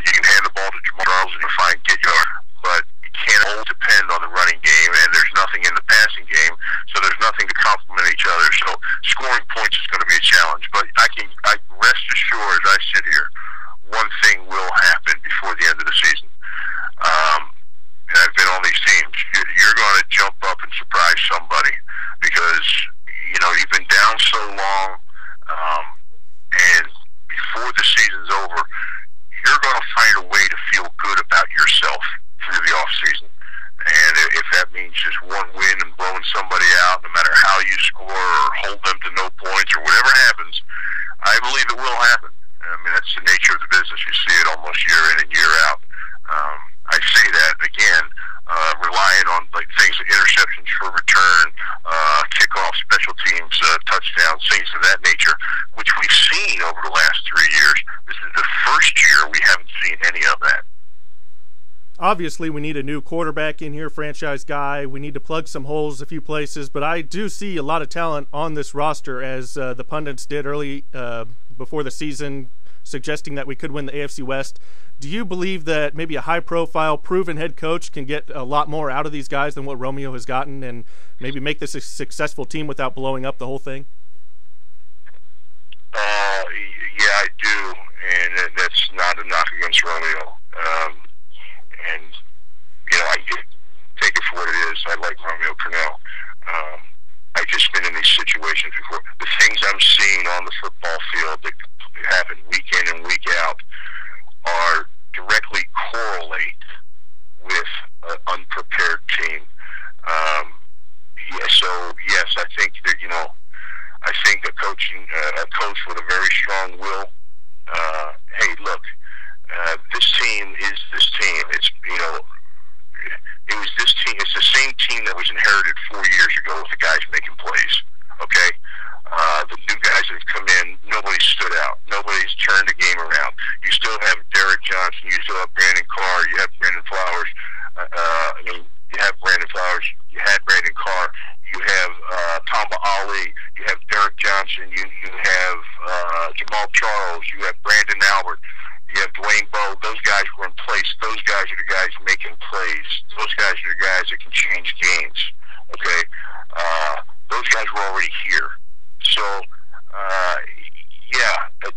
You can hand the ball to Charles and you get yard, but you can't all depend on the running game, and there's nothing in the passing game, so there's nothing to complement each other. So scoring points is going to be a challenge. But I rest assured, as I sit here, one thing will happen before the end of the season. And I've been on these teams. You're going to jump up and surprise somebody because you've been down so long, and before the season's over, you're going to find a way to feel good about yourself through the off season. And if that means just one win and blowing somebody out, no matter how you score or hold them to no points or whatever happens, I believe it will happen. I mean, that's the nature of the business. You see it almost year in and year out. I say that again, relying on things, interceptions for return, kickoff, special teams, touchdowns, things of that nature, which we've seen over the last 3 years. This is the first year we haven't seen any of that. Obviously, we need a new quarterback in here, franchise guy. We need to plug some holes a few places, but I do see a lot of talent on this roster, as the pundits did early before the season, suggesting that we could win the AFC West. Do you believe that maybe a high-profile, proven head coach can get a lot more out of these guys than what Romeo has gotten and maybe make this a successful team without blowing up the whole thing? Yeah, I do, and that's not a knock against Romeo. And, I take it for what it is. I like Romeo Cornell. I've just been in these situations before. The things I'm seeing on the football field that happen week in and week out are directly correlate with an unprepared team. So yes, I think that I think a coach with a very strong will. Hey, look, this team is this team. It's it was this team. It's the same team that was inherited 4 years ago with the guys making plays. Okay. The new guys that have come in, nobody stood out. Nobody's turned the game around. You still have Derek Johnson. You still have Brandon Carr. You have Brandon Flowers. You have Brandon Flowers. You had Brandon Carr. You have Tamba Ali. You have Derek Johnson. You have Jamal Charles. You have Brandon Albert. You have Dwayne Bowe. Those guys were in place. Those guys are the guys making plays. Those guys are the guys that can change games. Okay? Those guys were already here. So,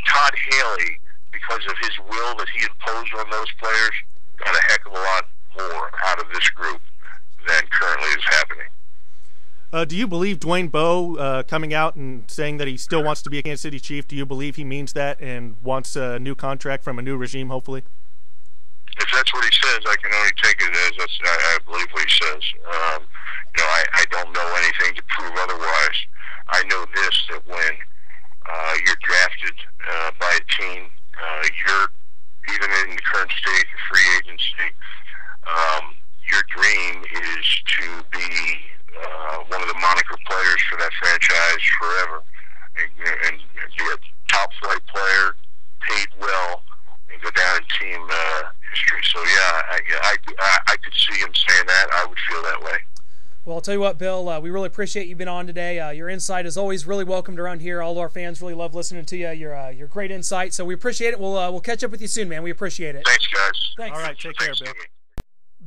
Todd Haley, because of his will that he imposed on those players, got a heck of a lot more out of this group than currently is happening. Do you believe Dwayne Bowe coming out and saying that he still wants to be a Kansas City Chief? Do you believe he means that and wants a new contract from a new regime, hopefully? If that's what he says, I can only take it as I believe what he says. I don't know anything to prove otherwise. I know this, that when you're drafted by a team, you're, even in the current state of free agency, your dream is to be one of the moniker players for that franchise forever, and be a top flight player, paid well, and go down in team history. So I could see him saying that. I would feel that way. Well, I'll tell you what, Bill, we really appreciate you being on today. Your insight is always really welcomed around here. All of our fans really love listening to you. Your great insight, so we appreciate it. We'll catch up with you soon, man. We appreciate it. Thanks, guys. Thanks. All right, take care, Bill.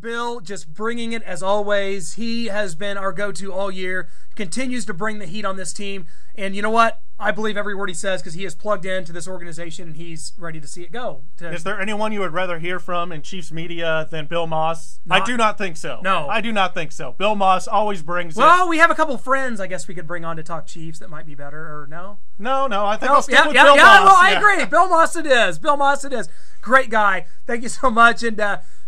Bill just bringing it as always. He has been our go-to all year, continues to bring the heat on this team, and you know what? I believe every word he says because he is plugged into this organization and he's ready to see it go. Is there anyone you would rather hear from in Chiefs media than Bill Maas? I do not think so. No. I do not think so. Bill Maas always brings it. Well, we have a couple friends I guess we could bring on to talk Chiefs that might be better, or no? No, I think I'll stick with Bill Maas. Well, I agree. Bill Maas it is. Bill Maas it is. Great guy. Thank you so much. And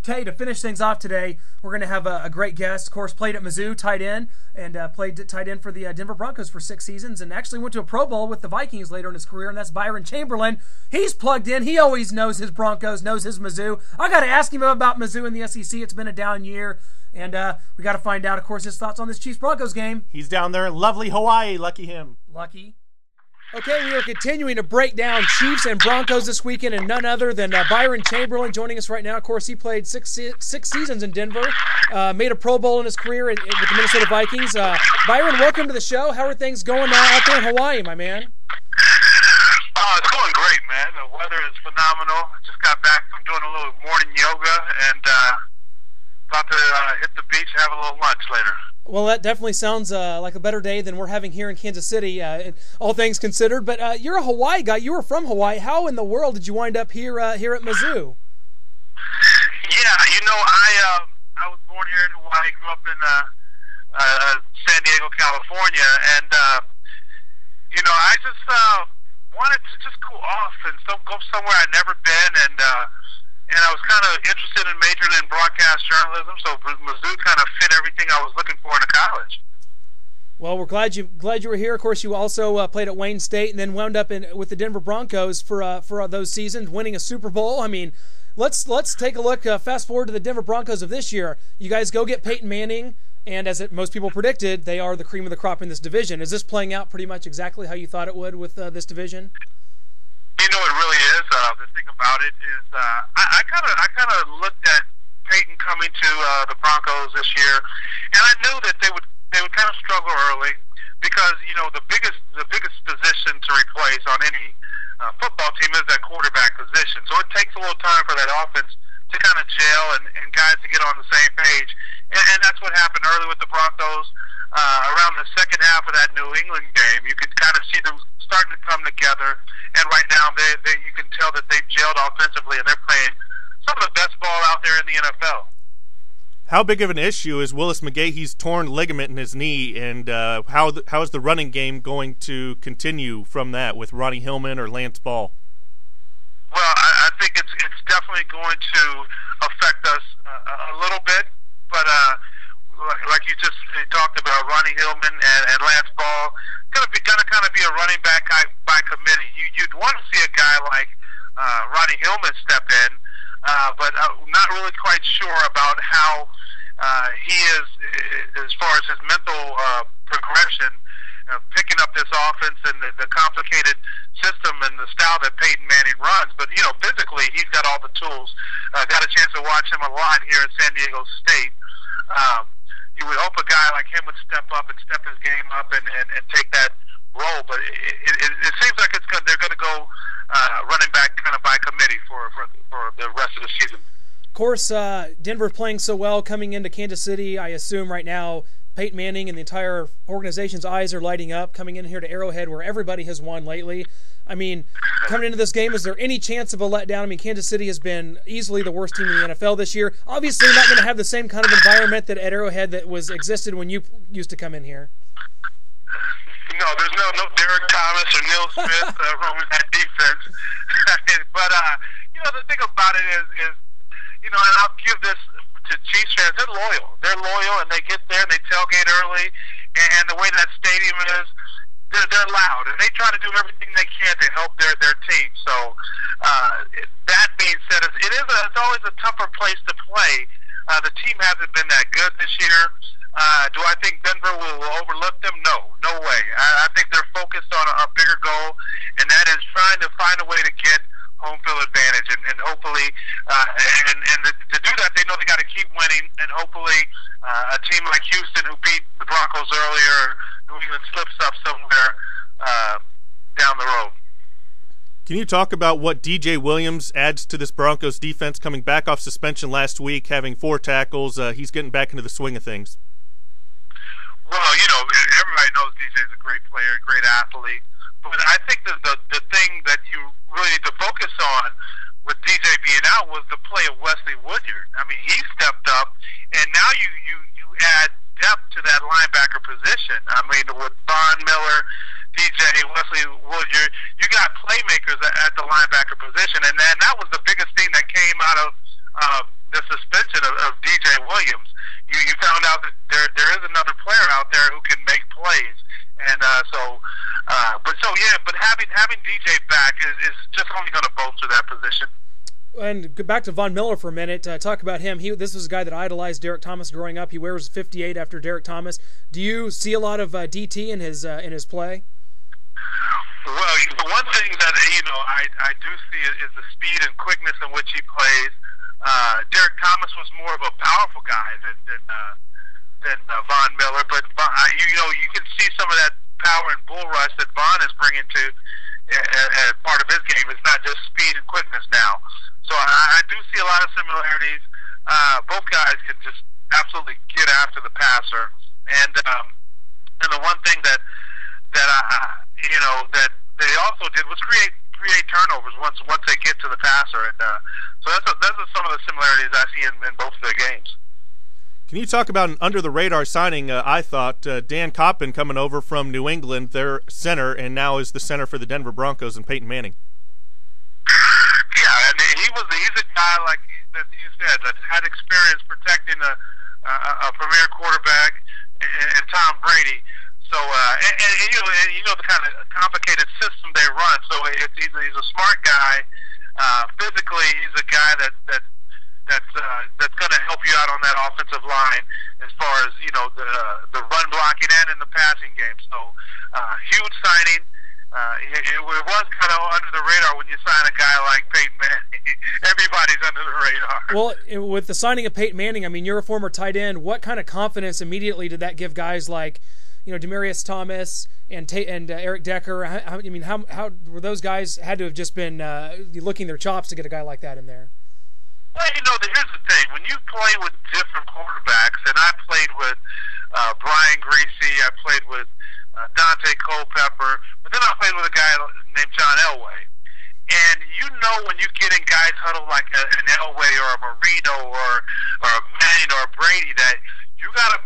Tay, to finish things off today, we're going to have a great guest. Of course, played at Mizzou, tight end, and played tight end for the Denver Broncos for 6 seasons, and actually went to a Pro Bowl with the Vikings later in his career, and that's Byron Chamberlain. He's plugged in. He always knows his Broncos, knows his Mizzou. I got to ask him about Mizzou in the SEC. It's been a down year, and we got to find out, of course, his thoughts on this Chiefs-Broncos game. He's down there in lovely Hawaii. Lucky him. Lucky. Okay, we are continuing to break down Chiefs and Broncos this weekend, and none other than Byron Chamberlain joining us right now. Of course, he played six seasons in Denver, made a Pro Bowl in his career with the Minnesota Vikings. Byron, welcome to the show. How are things going out there in Hawaii, my man? It's going great, man. The weather is phenomenal. Just got back from doing a little morning yoga and about to hit the beach and have a little lunch later. Well, that definitely sounds like a better day than we're having here in Kansas City, all things considered. But you're a Hawaii guy. You were from Hawaii. How in the world did you wind up here at Mizzou? Yeah, I was born here in Hawaii, grew up in San Diego, California, and I just wanted to just go off and go somewhere I'd never been, and I was kind of interested in majoring in broadcast journalism, so Mizzou kind of fit everything I was looking for in a college. Well, we're glad you were here. Of course, you also played at Wayne State and then wound up with the Denver Broncos for those seasons, winning a Super Bowl. I mean, let's take a look. Fast forward to the Denver Broncos of this year. You guys go get Peyton Manning, and as most people predicted, they are the cream of the crop in this division. Is this playing out pretty much exactly how you thought it would with this division? It really is. The thing about it is, I kind of looked at Peyton coming to the Broncos this year, and I knew that they would kind of struggle early because the biggest position to replace on any football team is that quarterback position. So it takes a little time for that offense to kind of gel and guys to get on the same page, and that's what happened early with the Broncos. Around the second half of that New England game, you could kind of see them starting to come together. And right now, you can tell that they've gelled offensively, and they're playing some of the best ball out there in the NFL. How big of an issue is Willis McGahee's torn ligament in his knee, and how is the running game going to continue from that with Ronnie Hillman or Lance Ball? Well, I think it's definitely going to affect us a little bit, but like you just talked about, Ronnie Hillman and Lance Ball going to kind of be a running back by committee. You'd want to see a guy like Ronnie Hillman step in, but I'm not really quite sure about how he is as far as his mental progression, picking up this offense and the complicated system and the style that Peyton Manning runs. But physically, he's got all the tools. Got a chance to watch him a lot here at San Diego State. You would hope a guy like him would step up and step his game up and take that role, but it seems like they're going to go running back kind of by committee for the rest of the season. Of course, Denver playing so well coming into Kansas City. I assume right now Peyton Manning and the entire organization's eyes are lighting up coming in here to Arrowhead where everybody has won lately. I mean, coming into this game, is there any chance of a letdown? I mean, Kansas City has been easily the worst team in the NFL this year. Obviously not going to have the same kind of environment that at Arrowhead that existed when you used to come in here. No, there's no Derek Thomas or Neil Smith roaming that defense. But the thing about it is and I'll give this to Chiefs fans. They're loyal, and they get there and they tailgate early. And the way that stadium is, they're loud, and they try to do everything they can to help their team. So that being said, it's always a tougher place to play. The team hasn't been that good this year. Do I think Denver will overlook them? No way. I think they're focused on a bigger goal, and that is trying to find a way to get home field advantage, and hopefully, and to do that, they know they got to keep winning, and hopefully, a team like Houston, who beat the Broncos earlier, who even slips up somewhere down the road. Can you talk about what DJ Williams adds to this Broncos defense, coming back off suspension last week, having 4 tackles? He's getting back into the swing of things. Well, everybody knows DJ is a great player, a great athlete. But I think that the thing that you really need to focus on with DJ being out was the play of Wesley Woodyard. I mean, he stepped up, and now you add depth to that linebacker position. I mean, with Von Miller, DJ, Wesley Woodyard, you got playmakers at the linebacker position, and that was the biggest thing that came out of the suspension of DJ Williams. You found out that there is another player out there who can make plays, and but having DJ back is just only going to bolster that position. And go back to Von Miller for a minute. Talk about him. This was a guy that idolized Derek Thomas growing up. He wears 58 after Derek Thomas. Do you see a lot of DT in his play? Well, the one thing that I do see is the speed and quickness in which he plays. Derek Thomas was more of a powerful guy than Von Miller, but you can see some of that power and bull rush that Von is bringing to as part of his game. It's not just speed and quickness now. So I do see a lot of similarities. Both guys can just absolutely get after the passer, and the one thing that they also did was create turnovers once they get to the passer, and so those are some of the similarities I see in both of their games. Can you talk about an under-the-radar signing? I thought Dan Coppin coming over from New England, their center, and now is the center for the Denver Broncos, and Peyton Manning. Yeah, I mean, he's a guy like that you said that had experience protecting a premier quarterback and Tom Brady. So and the kind of complicated system they run. So he's a smart guy. Physically, he's a guy that's going to help you out on that offensive line as far as the run blocking and in the passing game. So huge signing. It was kind of under the radar when you sign a guy like Peyton Manning. Everybody's under the radar. Well, with the signing of Peyton Manning, I mean, you're a former tight end. What kind of confidence immediately did that give guys like, Demaryius Thomas and Eric Decker? How were those guys had to have just been licking their chops to get a guy like that in there? Well, here's the thing. When you play with different quarterbacks, and I played with Brian Greasy, I played with Dante Culpepper, but then I played with a guy named John Elway. And when you get in guys huddle like an Elway or a Marino or a Manning or a Brady, that you gotta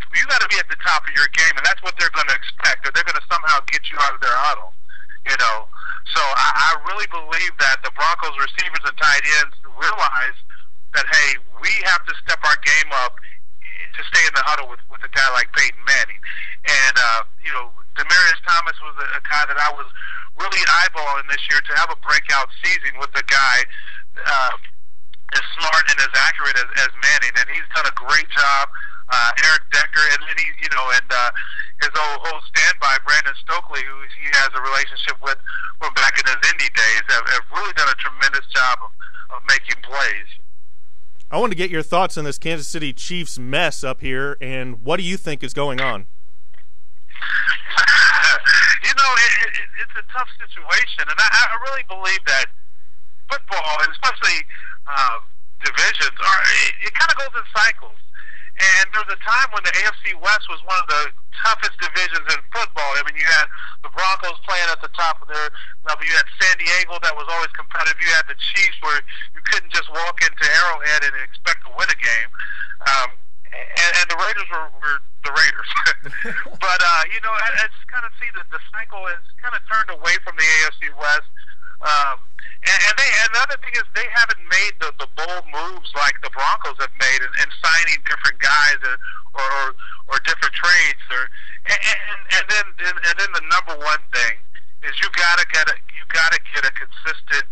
be at the top of your game, and that's what they're going to expect. Or they're going to somehow get you out of their huddle. So I really believe that the Broncos receivers and tight ends realize that, hey, we have to step our game up to stay in the huddle with a guy like Peyton Manning. And Demaryius Thomas was a guy that I was really eyeballing this year to have a breakout season with a guy as smart and as accurate as Manning, and he's done a great job. Eric Decker, and then his whole standby, Brandon Stokely, who he has a relationship with from back in his Indy days, have really done a tremendous job of making plays. I want to get your thoughts on this Kansas City Chiefs mess up here, and what do you think is going on? It's a tough situation, and I really believe that football, and especially divisions, it kind of goes in cycles. And there was a time when the AFC West was one of the toughest divisions in football. I mean, you had the Broncos playing at the top of their level. You had San Diego that was always competitive. You had the Chiefs where you couldn't just walk into Arrowhead and expect to win a game. And the Raiders were the Raiders. But, I just kind of see that the cycle has kind of turned away from the AFC West. And the other thing is they haven't made the bold moves like the Broncos have made in signing different guys or different trades. And then the number one thing is you gotta get a consistent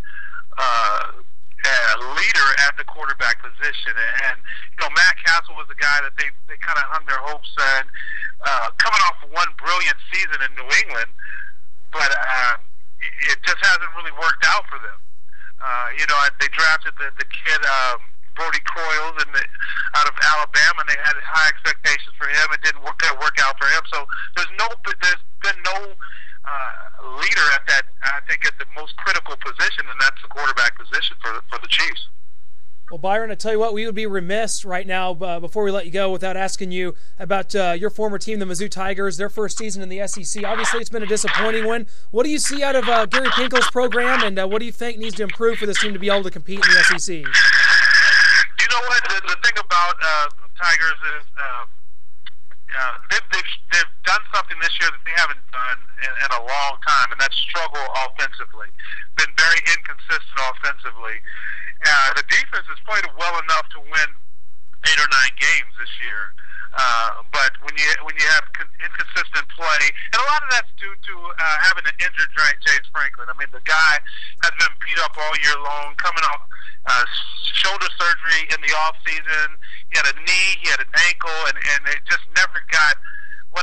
leader at the quarterback position. And Matt Castle was the guy that they kind of hung their hopes on, coming off one brilliant season in New England, but it just hasn't really worked out for them. They drafted the kid Brody Croyles out of Alabama, and they had high expectations for him. It didn't work out for him. So there's been no leader at that. I think at the most critical position, and that's the quarterback position for the Chiefs. Well, Byron, I tell you what, we would be remiss right now before we let you go without asking you about your former team, the Mizzou Tigers, their first season in the SEC. Obviously, it's been a disappointing one. What do you see out of Gary Pinkel's program, and what do you think needs to improve for this team to be able to compete in the SEC? You know what? The thing about the Tigers is they've done something this year that they haven't done in a long time, and that's struggle offensively. Been very inconsistent offensively. The defense has played well enough to win 8 or 9 games this year. But when you have inconsistent play, and a lot of that's due to having an injured James Franklin. I mean, the guy has been beat up all year long, coming off shoulder surgery in the off season. He had a knee, he had an ankle, and it just never got 100%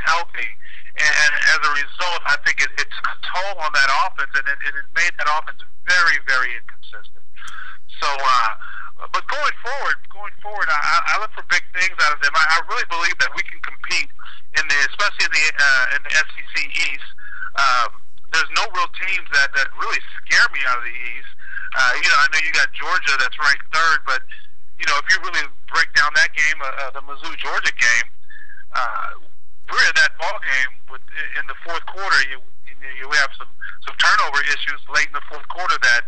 healthy. And as a result, I think it took a toll on that offense, and it made that offense very, very inconsistent. So, but going forward, I look for big things out of them. I really believe that we can compete especially in the SEC East. There's no real teams that really scare me out of the East. I know you got Georgia that's ranked 3rd, but if you really break down that game, the Mizzou-Georgia game, we're in that ball game in the fourth quarter. You have some turnover issues late in the fourth quarter that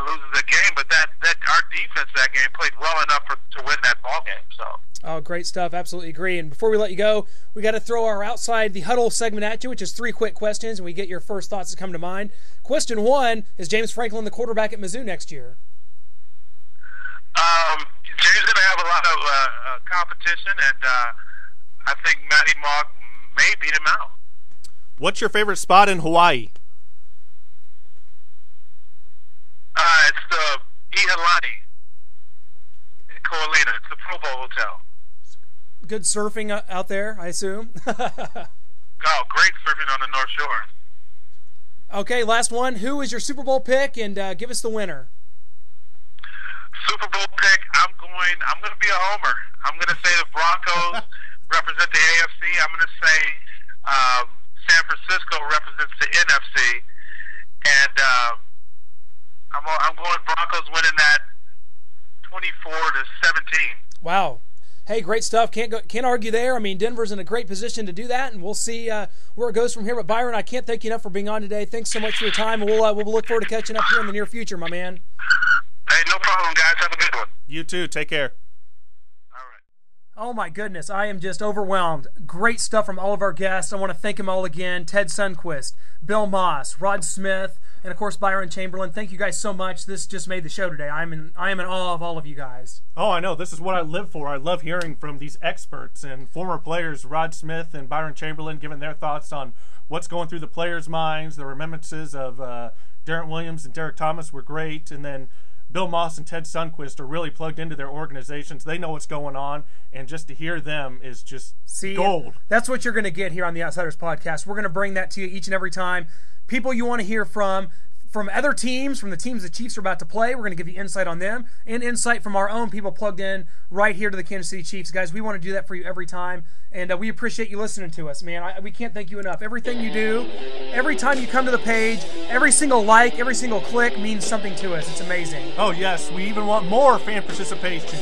loses the game, but that our defense that game played well enough to win that ball game. So. Oh, great stuff. Absolutely agree. And before we let you go, we got to throw our Outside the Huddle segment at you, which is 3 quick questions, and we get your first thoughts that come to mind. Question 1, is James Franklin the quarterback at Mizzou next year? James is going to have a lot of competition, and I think Matty Mock may beat him out. What's your favorite spot in Hawaii? It's the Ihalani in Coralina. It's the Pro Bowl Hotel. Good surfing out there, I assume. Oh, great surfing on the North Shore. Okay, last one. Who is your Super Bowl pick, and give us the winner? Super Bowl pick. I'm going to be a homer. I'm going to say the Broncos represent the AFC. I'm going to say San Francisco represents the NFC, and I'm going Broncos winning that 24-17. Wow. Hey, great stuff. Can't argue there. I mean, Denver's in a great position to do that, and we'll see where it goes from here. But Byron, I can't thank you enough for being on today. Thanks so much for your time, and we'll look forward to catching up here in the near future, my man. Hey, no problem, guys. Have a good one. You too. Take care. All right. Oh my goodness, I am just overwhelmed. Great stuff from all of our guests. I want to thank them all again. Ted Sundquist, Bill Maas, Rod Smith, and of course Byron Chamberlain. Thank you guys so much. This just made the show today. I am in awe of all of you guys. Oh, I know. This is what I live for. I love hearing from these experts and former players, Rod Smith and Byron Chamberlain, giving their thoughts on what's going through the players' minds. The remembrances of Darren Williams and Derek Thomas were great, and then Bill Maas and Ted Sundquist are really plugged into their organizations. They know what's going on, and just to hear them is just gold. That's what you're going to get here on the Outsiders Podcast. We're going to bring that to you each and every time. People you want to hear from other teams, from the teams the Chiefs are about to play. We're going to give you insight on them and insight from our own people plugged in right here to the Kansas City Chiefs. Guys, we want to do that for you every time, and we appreciate you listening to us, man. We can't thank you enough. Everything you do, every time you come to the page, every single like, every single click means something to us. It's amazing. Oh, yes. We even want more fan participation.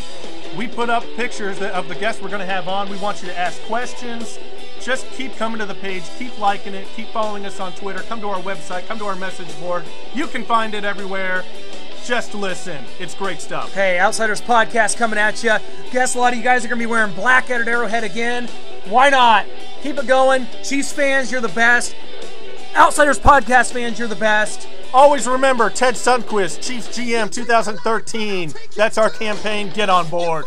We put up pictures of the guests we're going to have on. We want you to ask questions. Just keep coming to the page, keep liking it, keep following us on Twitter, come to our website, come to our message board. You can find it everywhere. Just listen. It's great stuff. Hey, Outsiders Podcast coming at you. Guess a lot of you guys are going to be wearing black at Arrowhead again. Why not? Keep it going. Chiefs fans, you're the best. Outsiders Podcast fans, you're the best. Always remember, Ted Sundquist, Chiefs GM 2013. That's our campaign. Get on board.